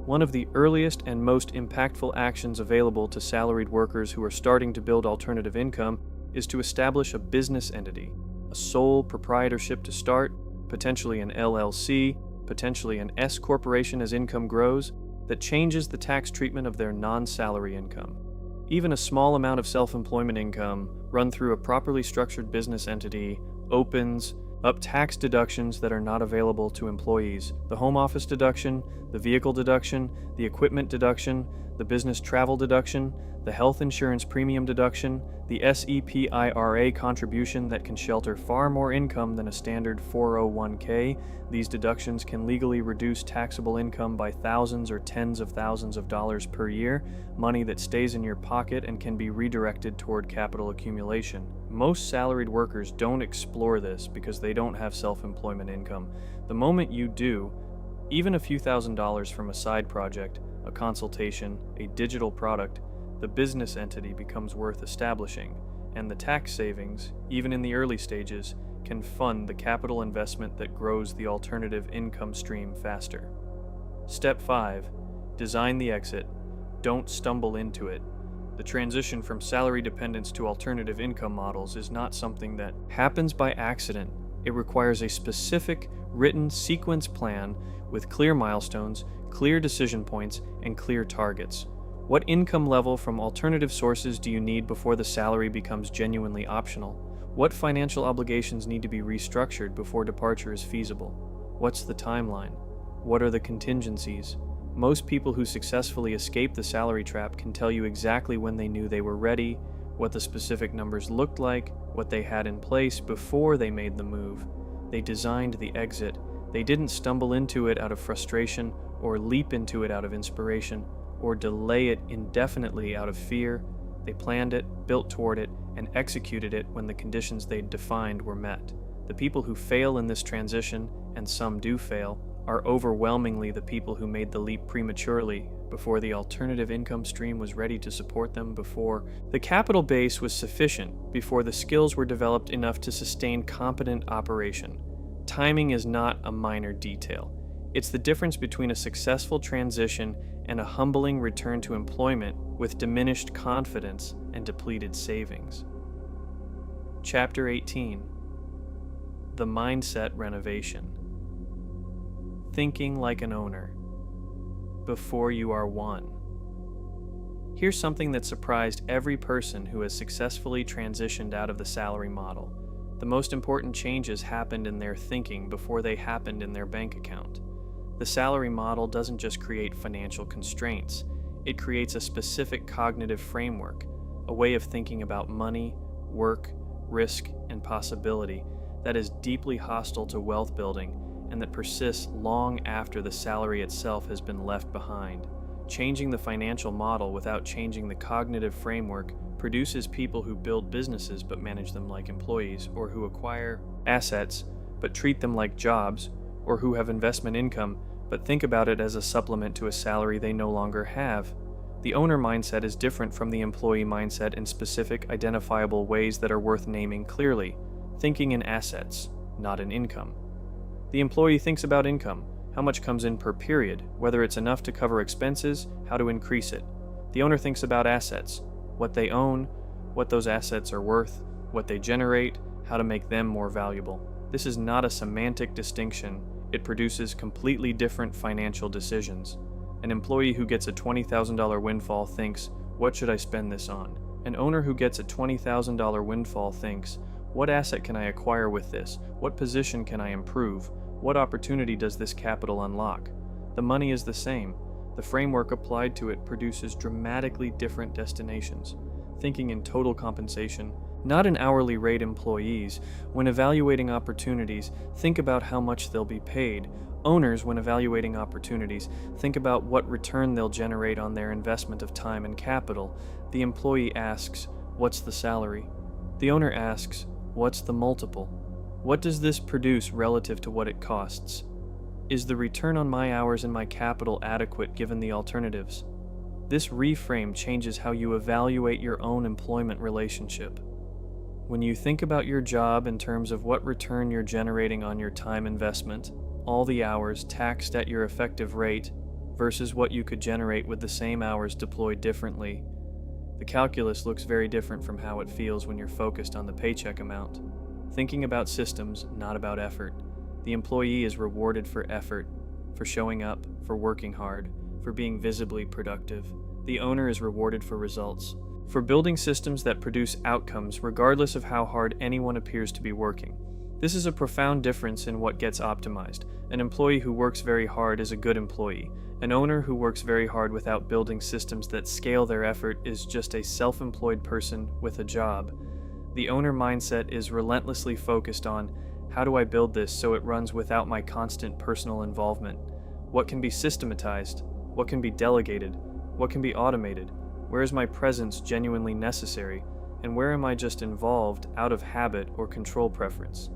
One of the earliest and most impactful actions available to salaried workers who are starting to build alternative income is to establish a business entity, a sole proprietorship to start, potentially an LLC, potentially an S corporation as income grows, that changes the tax treatment of their non-salary income. Even a small amount of self-employment income run through a properly structured business entity opens up tax deductions that are not available to employees. The home office deduction, the vehicle deduction, the equipment deduction, the business travel deduction, the health insurance premium deduction, the SEPIRA contribution that can shelter far more income than a standard 401k. These deductions can legally reduce taxable income by thousands or tens of thousands of dollars per year, money that stays in your pocket and can be redirected toward capital accumulation. Most salaried workers don't explore this because they don't have self-employment income. The moment you do, even a few $1,000s from a side project, a consultation, a digital product, the business entity becomes worth establishing, and the tax savings, even in the early stages, can fund the capital investment that grows the alternative income stream faster. Step 5. Design the exit. Don't stumble into it. The transition from salary dependence to alternative income models is not something that happens by accident. It requires a specific, written sequence plan with clear milestones, clear decision points, and clear targets. What income level from alternative sources do you need before the salary becomes genuinely optional? What financial obligations need to be restructured before departure is feasible? What's the timeline? What are the contingencies? Most people who successfully escape the salary trap can tell you exactly when they knew they were ready, what the specific numbers looked like, what they had in place before they made the move. They designed the exit. They didn't stumble into it out of frustration or leap into it out of inspiration, or delay it indefinitely out of fear. They planned it, built toward it, and executed it when the conditions they'd defined were met. The people who fail in this transition, and some do fail, are overwhelmingly the people who made the leap prematurely, before the alternative income stream was ready to support them, before the capital base was sufficient, before the skills were developed enough to sustain competent operation. Timing is not a minor detail. It's the difference between a successful transition and a humbling return to employment with diminished confidence and depleted savings. Chapter 18. The Mindset Renovation. Thinking like an owner. Before you are one. Here's something that surprised every person who has successfully transitioned out of the salary model. The most important changes happened in their thinking before they happened in their bank account. The salary model doesn't just create financial constraints, it creates a specific cognitive framework, a way of thinking about money, work, risk, and possibility that is deeply hostile to wealth building and that persists long after the salary itself has been left behind. Changing the financial model without changing the cognitive framework produces people who build businesses but manage them like employees, or who acquire assets but treat them like jobs, or who have investment income but think about it as a supplement to a salary they no longer have. The owner mindset is different from the employee mindset in specific, identifiable ways that are worth naming clearly, thinking in assets, not in income. The employee thinks about income, how much comes in per period, whether it's enough to cover expenses, how to increase it. The owner thinks about assets, what they own, what those assets are worth, what they generate, how to make them more valuable. This is not a semantic distinction. It produces completely different financial decisions. An employee who gets a $20,000 windfall thinks, what should I spend this on? An owner who gets a $20,000 windfall thinks, what asset can I acquire with this? What position can I improve? What opportunity does this capital unlock? The money is the same. The framework applied to it produces dramatically different destinations. Thinking in total compensation, not in hourly rate employees, when evaluating opportunities, think about how much they'll be paid. Owners, when evaluating opportunities, think about what return they'll generate on their investment of time and capital. The employee asks, "What's the salary?" The owner asks, "What's the multiple? What does this produce relative to what it costs? Is the return on my hours and my capital adequate given the alternatives?" This reframe changes how you evaluate your own employment relationship. When you think about your job in terms of what return you're generating on your time investment, all the hours taxed at your effective rate, versus what you could generate with the same hours deployed differently, the calculus looks very different from how it feels when you're focused on the paycheck amount. Thinking about systems, not about effort. The employee is rewarded for effort, for showing up, for working hard, for being visibly productive. The owner is rewarded for results, for building systems that produce outcomes regardless of how hard anyone appears to be working. This is a profound difference in what gets optimized. An employee who works very hard is a good employee. An owner who works very hard without building systems that scale their effort is just a self-employed person with a job. The owner mindset is relentlessly focused on, how do I build this so it runs without my constant personal involvement? What can be systematized? What can be delegated? What can be automated? Where is my presence genuinely necessary? And where am I just involved out of habit or control preference?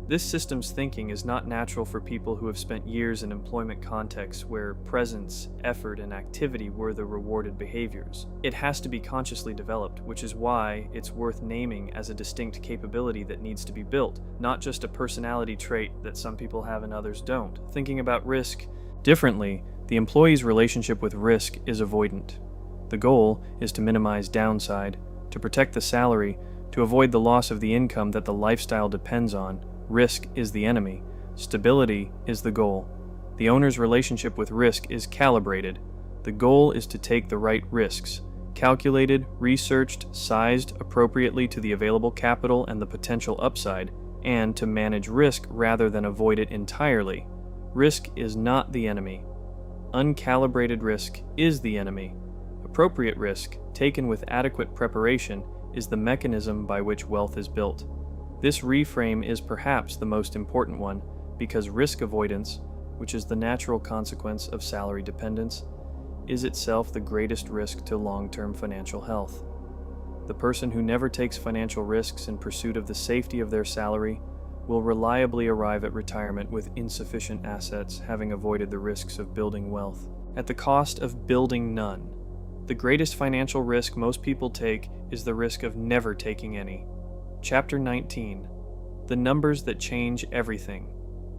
This systems thinking is not natural for people who have spent years in employment contexts where presence, effort, and activity were the rewarded behaviors. It has to be consciously developed, which is why it's worth naming as a distinct capability that needs to be built, not just a personality trait that some people have and others don't. Thinking about risk differently, the employee's relationship with risk is avoidant. The goal is to minimize downside, to protect the salary, to avoid the loss of the income that the lifestyle depends on. Risk is the enemy. Stability is the goal. The owner's relationship with risk is calibrated. The goal is to take the right risks, calculated, researched, sized appropriately to the available capital and the potential upside, and to manage risk rather than avoid it entirely. Risk is not the enemy. Uncalibrated risk is the enemy. Appropriate risk, taken with adequate preparation, is the mechanism by which wealth is built. This reframe is perhaps the most important one because risk avoidance, which is the natural consequence of salary dependence, is itself the greatest risk to long-term financial health. The person who never takes financial risks in pursuit of the safety of their salary will reliably arrive at retirement with insufficient assets, having avoided the risks of building wealth, at the cost of building none. The greatest financial risk most people take is the risk of never taking any. Chapter 19. The numbers that change everything.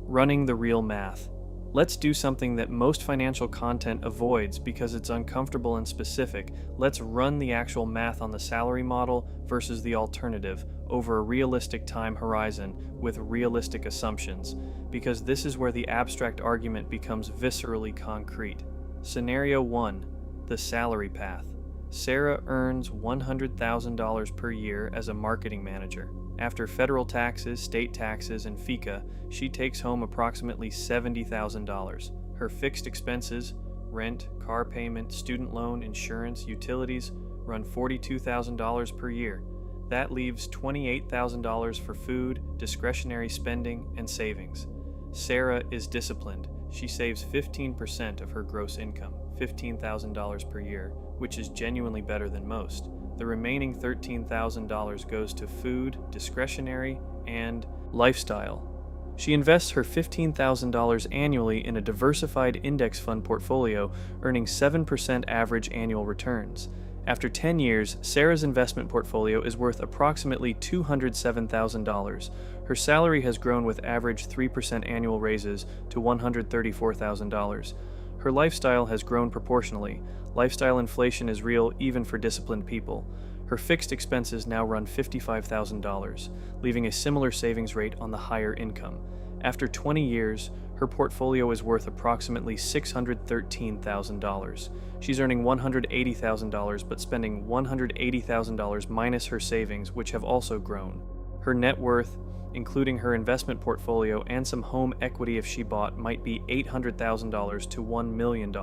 Running the real math. Let's do something that most financial content avoids because it's uncomfortable and specific. Let's run the actual math on the salary model versus the alternative over a realistic time horizon with realistic assumptions, because this is where the abstract argument becomes viscerally concrete. Scenario 1. The salary path. Sarah earns $100,000 per year as a marketing manager. After federal taxes, state taxes, and FICA, she takes home approximately $70,000. Her fixed expenses, rent, car payment, student loan, insurance, utilities, run $42,000 per year. That leaves $28,000 for food, discretionary spending, and savings. Sarah is disciplined. She saves 15% of her gross income, $15,000 per year, which is genuinely better than most. The remaining $13,000 goes to food, discretionary, and lifestyle. She invests her $15,000 annually in a diversified index fund portfolio, earning 7% average annual returns. After 10 years, Sarah's investment portfolio is worth approximately $207,000. Her salary has grown with average 3% annual raises to $134,000. Her lifestyle has grown proportionally. Lifestyle inflation is real even for disciplined people. Her fixed expenses now run $55,000, leaving a similar savings rate on the higher income. After 20 years, her portfolio is worth approximately $613,000. She's earning $180,000 but spending $180,000 minus her savings, which have also grown. Her net worth, including her investment portfolio and some home equity if she bought, might be $800,000 to $1 million.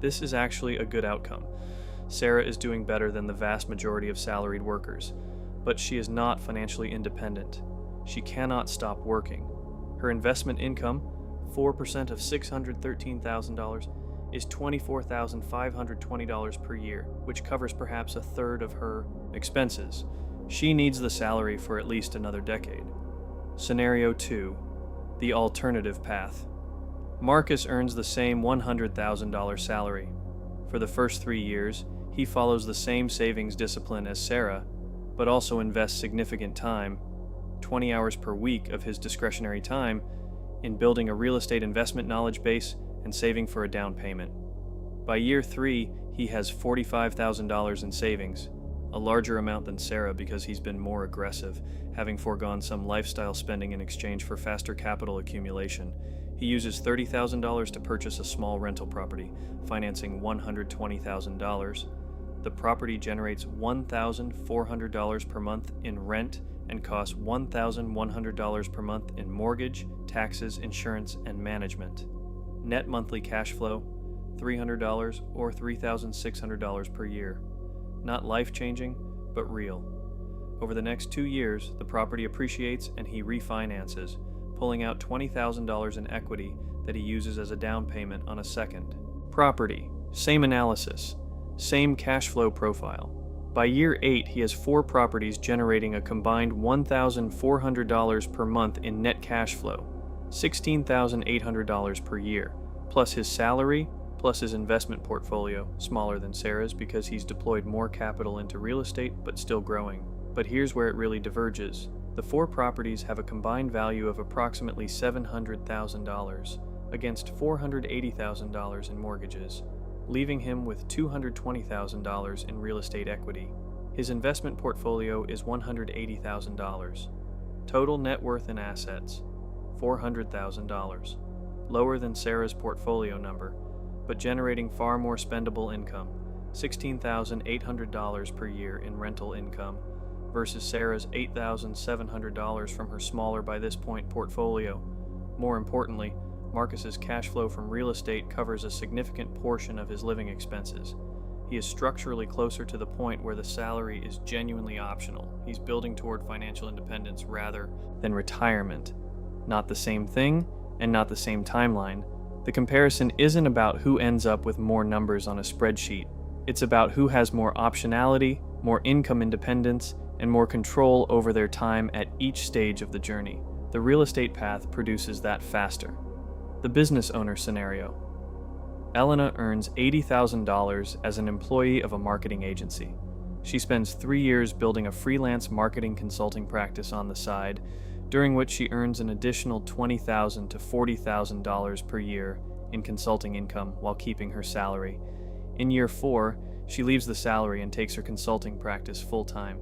This is actually a good outcome. Sarah is doing better than the vast majority of salaried workers, but she is not financially independent. She cannot stop working. Her investment income, 4% of $613,000, is $24,520 per year, which covers perhaps a third of her expenses. She needs the salary for at least another decade. Scenario 2. The alternative path. Marcus earns the same $100,000 salary. For the first 3 years, he follows the same savings discipline as Sarah, but also invests significant time, 20 hours per week of his discretionary time, in building a real estate investment knowledge base and saving for a down payment. By year 3, he has $45,000 in savings, a larger amount than Sarah because he's been more aggressive, having foregone some lifestyle spending in exchange for faster capital accumulation. He uses $30,000 to purchase a small rental property, financing $120,000. The property generates $1,400 per month in rent and costs $1,100 per month in mortgage, taxes, insurance, and management. Net monthly cash flow, $300 or $3,600 per year. Not life-changing, but real. Over the next 2 years, the property appreciates and he refinances, pulling out $20,000 in equity that he uses as a down payment on a second property. Same analysis, same cash flow profile. By year 8, he has 4 properties generating a combined $1,400 per month in net cash flow, $16,800 per year, plus his salary, plus his investment portfolio, smaller than Sarah's because he's deployed more capital into real estate but still growing. But here's where it really diverges. The 4 properties have a combined value of approximately $700,000 against $480,000 in mortgages, leaving him with $220,000 in real estate equity. His investment portfolio is $180,000. Total net worth in assets, $400,000. Lower than Sarah's portfolio number, but generating far more spendable income, $16,800 per year in rental income, versus Sarah's $8,700 from her smaller by this point portfolio. More importantly, Marcus's cash flow from real estate covers a significant portion of his living expenses. He is structurally closer to the point where the salary is genuinely optional. He's building toward financial independence rather than retirement. Not the same thing, and not the same timeline. The comparison isn't about who ends up with more numbers on a spreadsheet. It's about who has more optionality, more income independence, and more control over their time at each stage of the journey. The real estate path produces that faster. The business owner scenario. Elena earns $80,000 as an employee of a marketing agency. She spends 3 years building a freelance marketing consulting practice on the side, during which she earns an additional $20,000 to $40,000 per year in consulting income while keeping her salary. In year 4, she leaves the salary and takes her consulting practice full-time.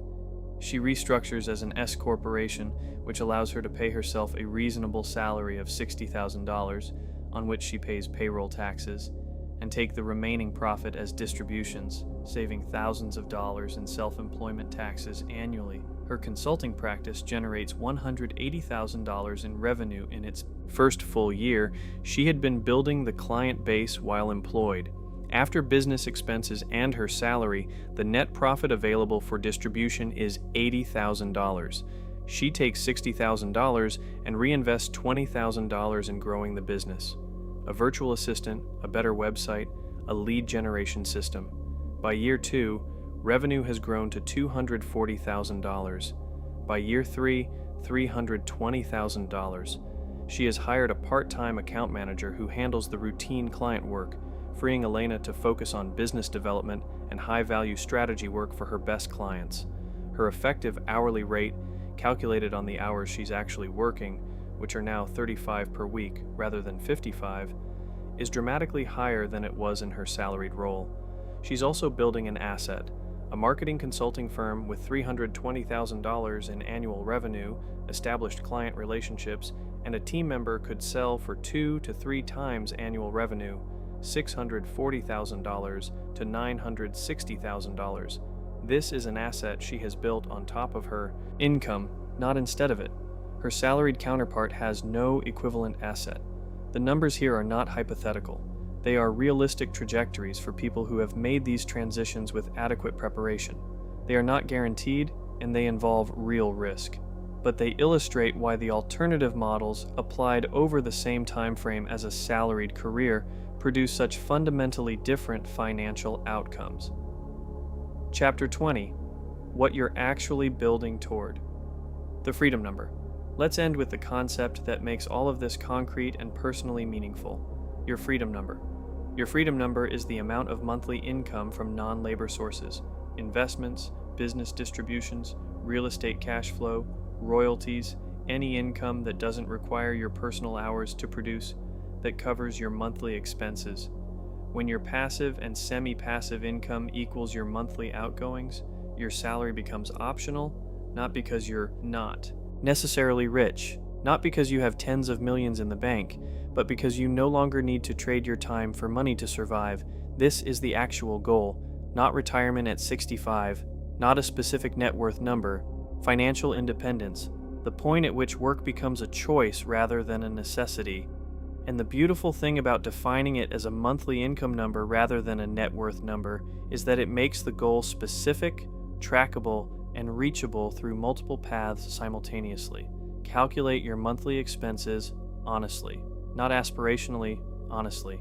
She restructures as an S corporation, which allows her to pay herself a reasonable salary of $60,000, on which she pays payroll taxes, and take the remaining profit as distributions, saving thousands of dollars in self-employment taxes annually. Her consulting practice generates $180,000 in revenue in its first full year. She had been building the client base while employed. After business expenses and her salary, the net profit available for distribution is $80,000. She takes $60,000 and reinvests $20,000 in growing the business. A virtual assistant, a better website, a lead generation system. By year 2, revenue has grown to $240,000. By year 3, $320,000. She has hired a part-time account manager who handles the routine client work, freeing Elena to focus on business development and high-value strategy work for her best clients. Her effective hourly rate, calculated on the hours she's actually working, which are now 35 per week rather than 55, is dramatically higher than it was in her salaried role. She's also building an asset, a marketing consulting firm with $320,000 in annual revenue, established client relationships, and a team member could sell for 2 to 3 times annual revenue, $640,000 to $960,000. This is an asset she has built on top of her income, not instead of it. Her salaried counterpart has no equivalent asset. The numbers here are not hypothetical. They are realistic trajectories for people who have made these transitions with adequate preparation. They are not guaranteed, and they involve real risk. But they illustrate why the alternative models applied over the same time frame as a salaried career produce such fundamentally different financial outcomes? Chapter 20. What you're actually building toward. The freedom number. Let's end with the concept that makes all of this concrete and personally meaningful. Your freedom number. Your freedom number is the amount of monthly income from non-labor sources, investments, business distributions, real estate cash flow, royalties, any income that doesn't require your personal hours to produce, that covers your monthly expenses. When your passive and semi-passive income equals your monthly outgoings, your salary becomes optional, not because you're not necessarily rich, not because you have tens of millions in the bank, but because you no longer need to trade your time for money to survive. This is the actual goal, not retirement at 65, not a specific net worth number, financial independence, the point at which work becomes a choice rather than a necessity. And the beautiful thing about defining it as a monthly income number rather than a net worth number is that it makes the goal specific, trackable, and reachable through multiple paths simultaneously. Calculate your monthly expenses honestly, not aspirationally, honestly.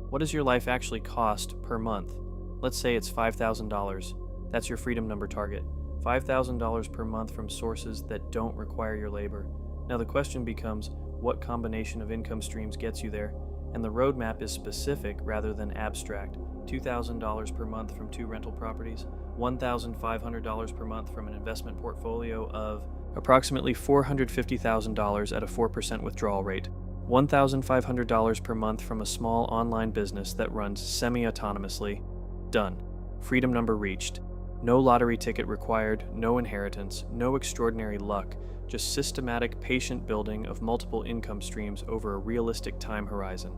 What does your life actually cost per month? Let's say it's $5,000. That's your freedom number target. $5,000 per month from sources that don't require your labor. Now the question becomes, what combination of income streams gets you there? And the roadmap is specific rather than abstract. $2,000 per month from 2 rental properties, $1,500 per month from an investment portfolio of approximately $450,000 at a 4% withdrawal rate, $1,500 per month from a small online business that runs semi-autonomously. Done. Freedom number reached. No lottery ticket required, no inheritance, no extraordinary luck, just systematic, patient building of multiple income streams over a realistic time horizon.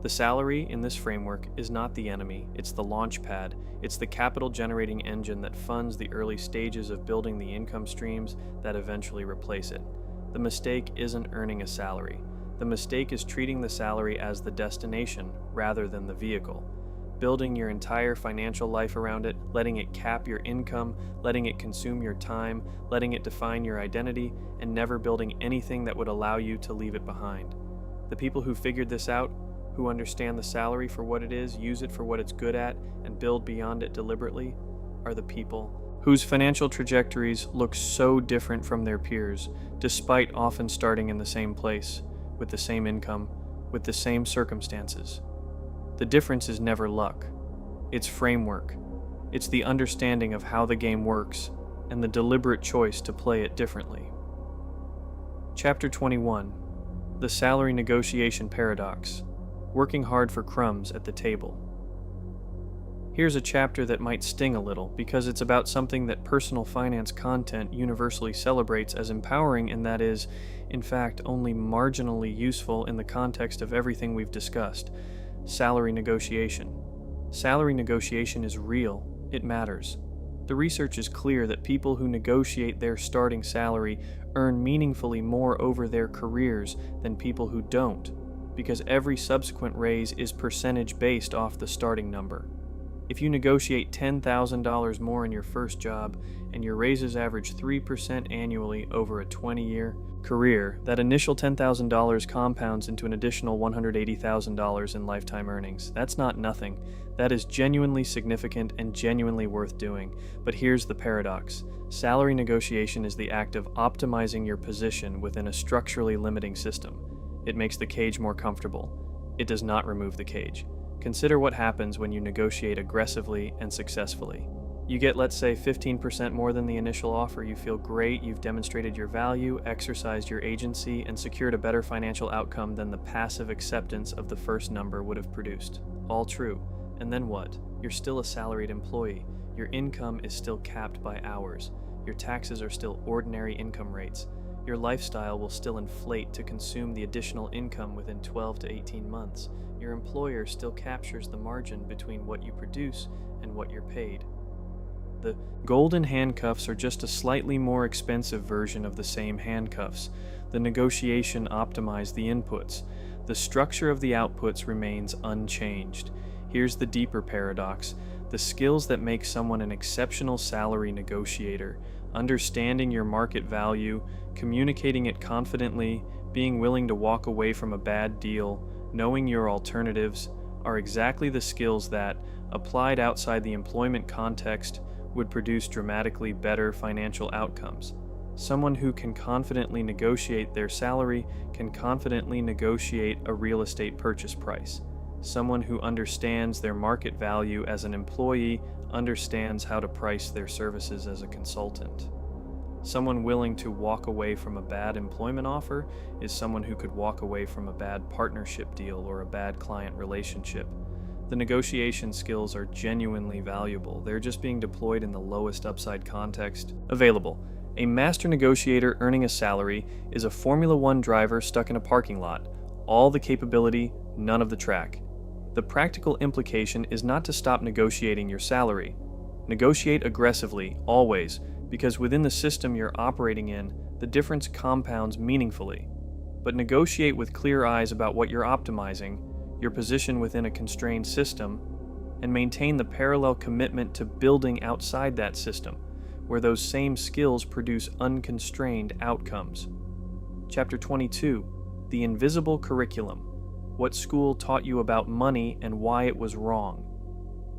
The salary in this framework is not the enemy, it's the launch pad. It's the capital generating engine that funds the early stages of building the income streams that eventually replace it. The mistake isn't earning a salary. The mistake is treating the salary as the destination rather than the vehicle. Building your entire financial life around it, letting it cap your income, letting it consume your time, letting it define your identity, and never building anything that would allow you to leave it behind. The people who figured this out, who understand the salary for what it is, use it for what it's good at, and build beyond it deliberately, are the people whose financial trajectories look so different from their peers, despite often starting in the same place, with the same income, with the same circumstances. The difference is never luck. It's framework. It's the understanding of how the game works and the deliberate choice to play it differently. Chapter 21. The Salary Negotiation Paradox. Working hard for crumbs at the table. Here's a chapter that might sting a little because it's about something that personal finance content universally celebrates as empowering, and that is, in fact, only marginally useful in the context of everything we've discussed. Salary negotiation. Salary negotiation is real. It matters. The research is clear that people who negotiate their starting salary earn meaningfully more over their careers than people who don't, because every subsequent raise is percentage based off the starting number. If you negotiate $10,000 more in your first job and your raises average 3% annually over a 20-year career, that initial $10,000 compounds into an additional $180,000 in lifetime earnings. That's not nothing. That is genuinely significant and genuinely worth doing. But here's the paradox. Salary negotiation is the act of optimizing your position within a structurally limiting system. It makes the cage more comfortable. It does not remove the cage. Consider what happens when you negotiate aggressively and successfully. You get, let's say, 15% more than the initial offer. You feel great, you've demonstrated your value, exercised your agency, and secured a better financial outcome than the passive acceptance of the first number would have produced. All true. And then what? You're still a salaried employee. Your income is still capped by hours. Your taxes are still ordinary income rates. Your lifestyle will still inflate to consume the additional income within 12 to 18 months. Your employer still captures the margin between what you produce and what you're paid. The golden handcuffs are just a slightly more expensive version of the same handcuffs. The negotiation optimized the inputs. The structure of the outputs remains unchanged. Here's the deeper paradox. The skills that make someone an exceptional salary negotiator, understanding your market value, communicating it confidently, being willing to walk away from a bad deal, knowing your alternatives, are exactly the skills that, applied outside the employment context, would produce dramatically better financial outcomes. Someone who can confidently negotiate their salary can confidently negotiate a real estate purchase price. Someone who understands their market value as an employee understands how to price their services as a consultant. Someone willing to walk away from a bad employment offer is someone who could walk away from a bad partnership deal or a bad client relationship. The negotiation skills are genuinely valuable. They're just being deployed in the lowest upside context available. A master negotiator earning a salary is a Formula One driver stuck in a parking lot. All the capability, none of the track. The practical implication is not to stop negotiating your salary. Negotiate aggressively, always, because within the system you're operating in, the difference compounds meaningfully. But negotiate with clear eyes about what you're optimizing, your position within a constrained system, and maintain the parallel commitment to building outside that system, where those same skills produce unconstrained outcomes. Chapter 22, The Invisible Curriculum. What school taught you about money and why it was wrong.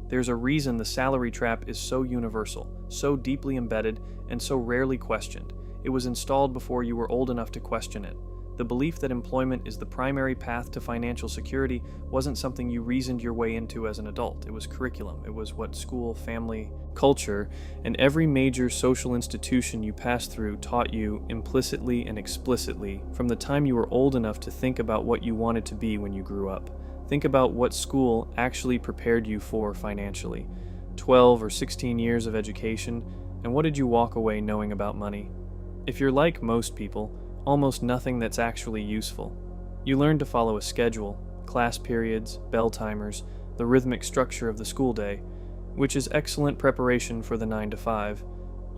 There's a reason the salary trap is so universal, so deeply embedded, and so rarely questioned. It was installed before you were old enough to question it. The belief that employment is the primary path to financial security wasn't something you reasoned your way into as an adult. It was curriculum. It was what school, family, culture, and every major social institution you passed through taught you implicitly and explicitly from the time you were old enough to think about what you wanted to be when you grew up. Think about what school actually prepared you for financially. 12 or 16 years of education, and what did you walk away knowing about money? If you're like most people, almost nothing that's actually useful. You learn to follow a schedule, class periods, bell timers, the rhythmic structure of the school day, which is excellent preparation for the 9 to 5.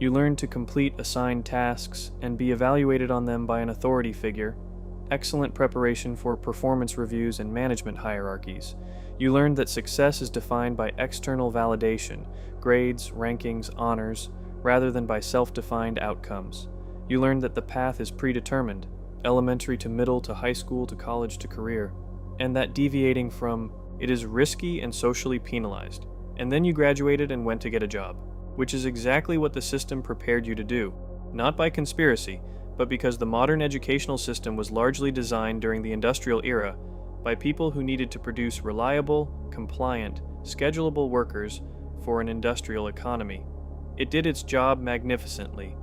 You learn to complete assigned tasks and be evaluated on them by an authority figure, excellent preparation for performance reviews and management hierarchies. You learn that success is defined by external validation, grades, rankings, honors, rather than by self-defined outcomes. You learn that the path is predetermined, elementary to middle to high school to college to career, and that deviating from it is risky and socially penalized. And then you graduated and went to get a job, which is exactly what the system prepared you to do, not by conspiracy, but because the modern educational system was largely designed during the industrial era by people who needed to produce reliable, compliant, schedulable workers for an industrial economy. It did its job magnificently.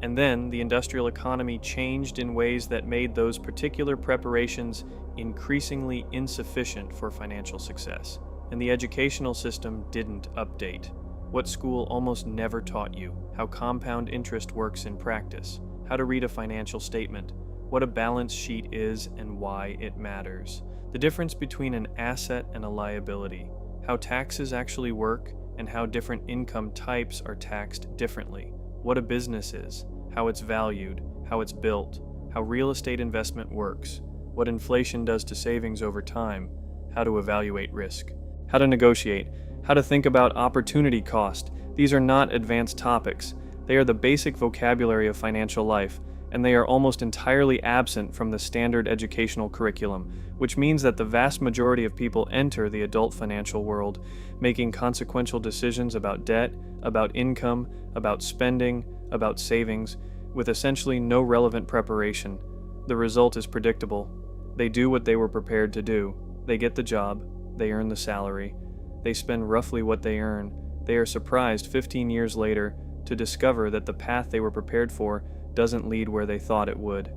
And then the industrial economy changed in ways that made those particular preparations increasingly insufficient for financial success. And the educational system didn't update. What school almost never taught you: how compound interest works in practice, how to read a financial statement, what a balance sheet is and why it matters, the difference between an asset and a liability, how taxes actually work, and how different income types are taxed differently, what a business is, how it's valued, how it's built, how real estate investment works, what inflation does to savings over time, how to evaluate risk, how to negotiate, how to think about opportunity cost. These are not advanced topics. They are the basic vocabulary of financial life, and they are almost entirely absent from the standard educational curriculum, which means that the vast majority of people enter the adult financial world making consequential decisions about debt, about income, about spending, about savings, with essentially no relevant preparation. The result is predictable. They do what they were prepared to do. They get the job. They earn the salary. They spend roughly what they earn. They are surprised 15 years later to discover that the path they were prepared for doesn't lead where they thought it would.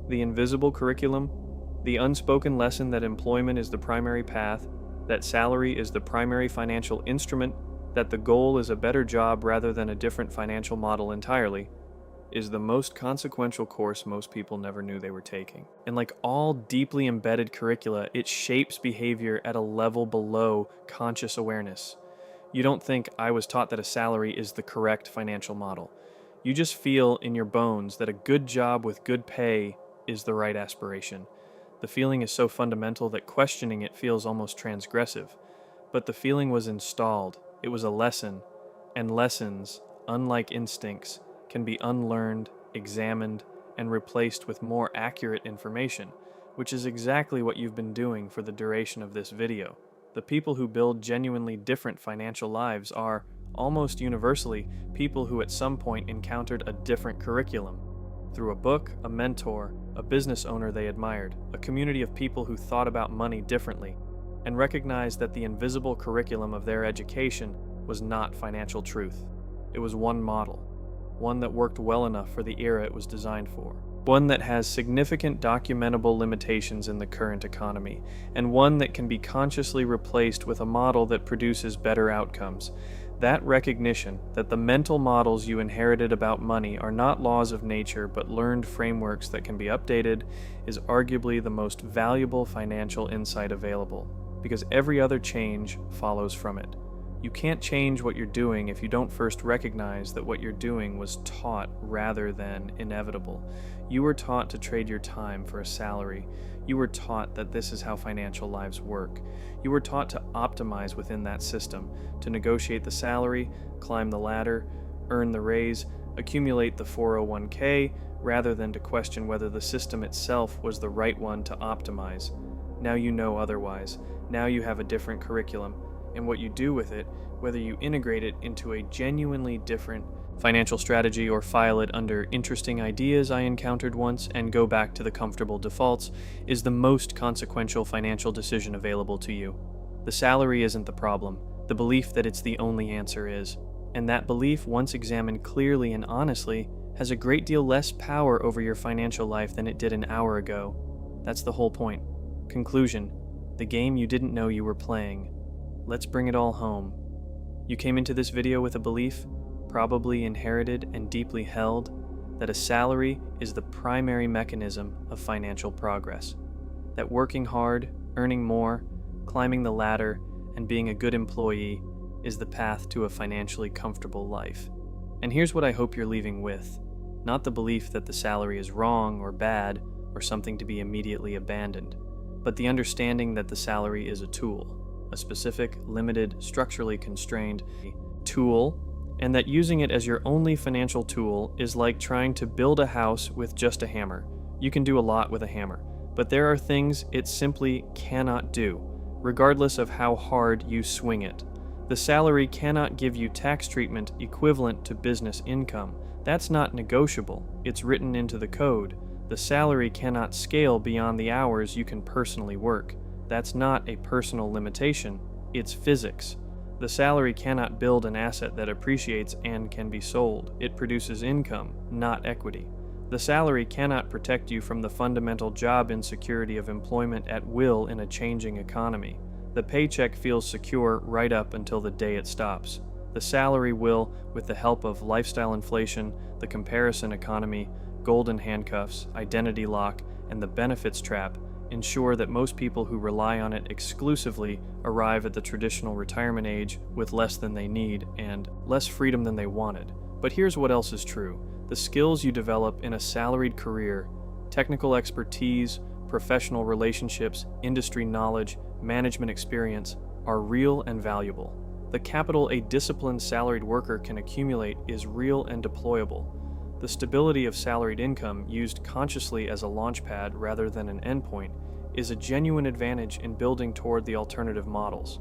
The invisible curriculum, the unspoken lesson that employment is the primary path, that salary is the primary financial instrument, that the goal is a better job rather than a different financial model entirely, is the most consequential course most people never knew they were taking. And like all deeply embedded curricula, it shapes behavior at a level below conscious awareness. You don't think I was taught that a salary is the correct financial model. You just feel in your bones that a good job with good pay is the right aspiration. The feeling is so fundamental that questioning it feels almost transgressive. But the feeling was installed. It was a lesson. And lessons, unlike instincts, can be unlearned, examined, and replaced with more accurate information, which is exactly what you've been doing for the duration of this video. The people who build genuinely different financial lives are, almost universally, people who at some point encountered a different curriculum. Through a book, a mentor, a business owner they admired, a community of people who thought about money differently, and recognized that the invisible curriculum of their education was not financial truth. It was one model, one that worked well enough for the era it was designed for, one that has significant documentable limitations in the current economy, and one that can be consciously replaced with a model that produces better outcomes. That recognition that the mental models you inherited about money are not laws of nature but learned frameworks that can be updated is arguably the most valuable financial insight available, because every other change follows from it. You can't change what you're doing if you don't first recognize that what you're doing was taught rather than inevitable. You were taught to trade your time for a salary. You were taught that this is how financial lives work. You were taught to optimize within that system, to negotiate the salary, climb the ladder, earn the raise, accumulate the 401k, rather than to question whether the system itself was the right one to optimize. Now you know otherwise. Now you have a different curriculum. And what you do with it, whether you integrate it into a genuinely different financial strategy or file it under interesting ideas I encountered once and go back to the comfortable defaults, is the most consequential financial decision available to you. The salary isn't the problem. The belief that it's the only answer is. And that belief, once examined clearly and honestly, has a great deal less power over your financial life than it did an hour ago. That's the whole point. Conclusion: the game you didn't know you were playing. Let's bring it all home. You came into this video with a belief, probably inherited and deeply held, that a salary is the primary mechanism of financial progress. That working hard, earning more, climbing the ladder, and being a good employee is the path to a financially comfortable life. And here's what I hope you're leaving with. Not the belief that the salary is wrong or bad or something to be immediately abandoned, but the understanding that the salary is a tool. A specific, limited, structurally constrained tool, and that using it as your only financial tool is like trying to build a house with just a hammer. You can do a lot with a hammer, but there are things it simply cannot do, regardless of how hard you swing it. The salary cannot give you tax treatment equivalent to business income. That's not negotiable. It's written into the code. The salary cannot scale beyond the hours you can personally work. That's not a personal limitation, it's physics. The salary cannot build an asset that appreciates and can be sold. It produces income, not equity. The salary cannot protect you from the fundamental job insecurity of employment at will in a changing economy. The paycheck feels secure right up until the day it stops. The salary will, with the help of lifestyle inflation, the comparison economy, golden handcuffs, identity lock, and the benefits trap, ensure that most people who rely on it exclusively arrive at the traditional retirement age with less than they need and less freedom than they wanted. But here's what else is true. The skills you develop in a salaried career, technical expertise, professional relationships, industry knowledge, management experience, are real and valuable. The capital a disciplined salaried worker can accumulate is real and deployable. The stability of salaried income, used consciously as a launchpad rather than an endpoint, is a genuine advantage in building toward the alternative models.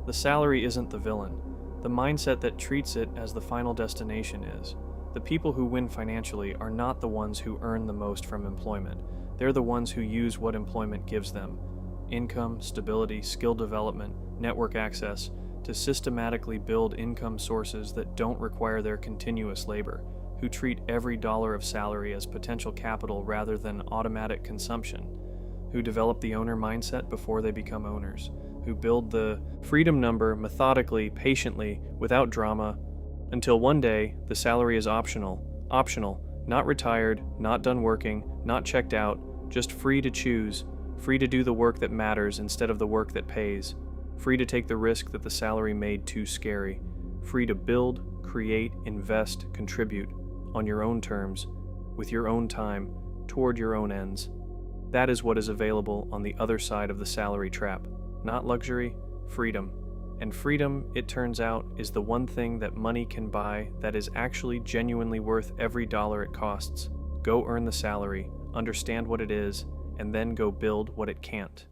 The salary isn't the villain. The mindset that treats it as the final destination is. The people who win financially are not the ones who earn the most from employment. They're the ones who use what employment gives them: income, stability, skill development, network access, to systematically build income sources that don't require their continuous labor, who treat every dollar of salary as potential capital rather than automatic consumption, who develop the owner mindset before they become owners, who build the freedom number methodically, patiently, without drama, until one day the salary is optional, not retired, not done working, not checked out, just free to choose, free to do the work that matters instead of the work that pays, free to take the risk that the salary made too scary, free to build, create, invest, contribute, on your own terms, with your own time, toward your own ends. That is what is available on the other side of the salary trap. Not luxury, freedom. And freedom, it turns out, is the one thing that money can buy that is actually genuinely worth every dollar it costs. Go earn the salary, understand what it is, and then go build what it can't.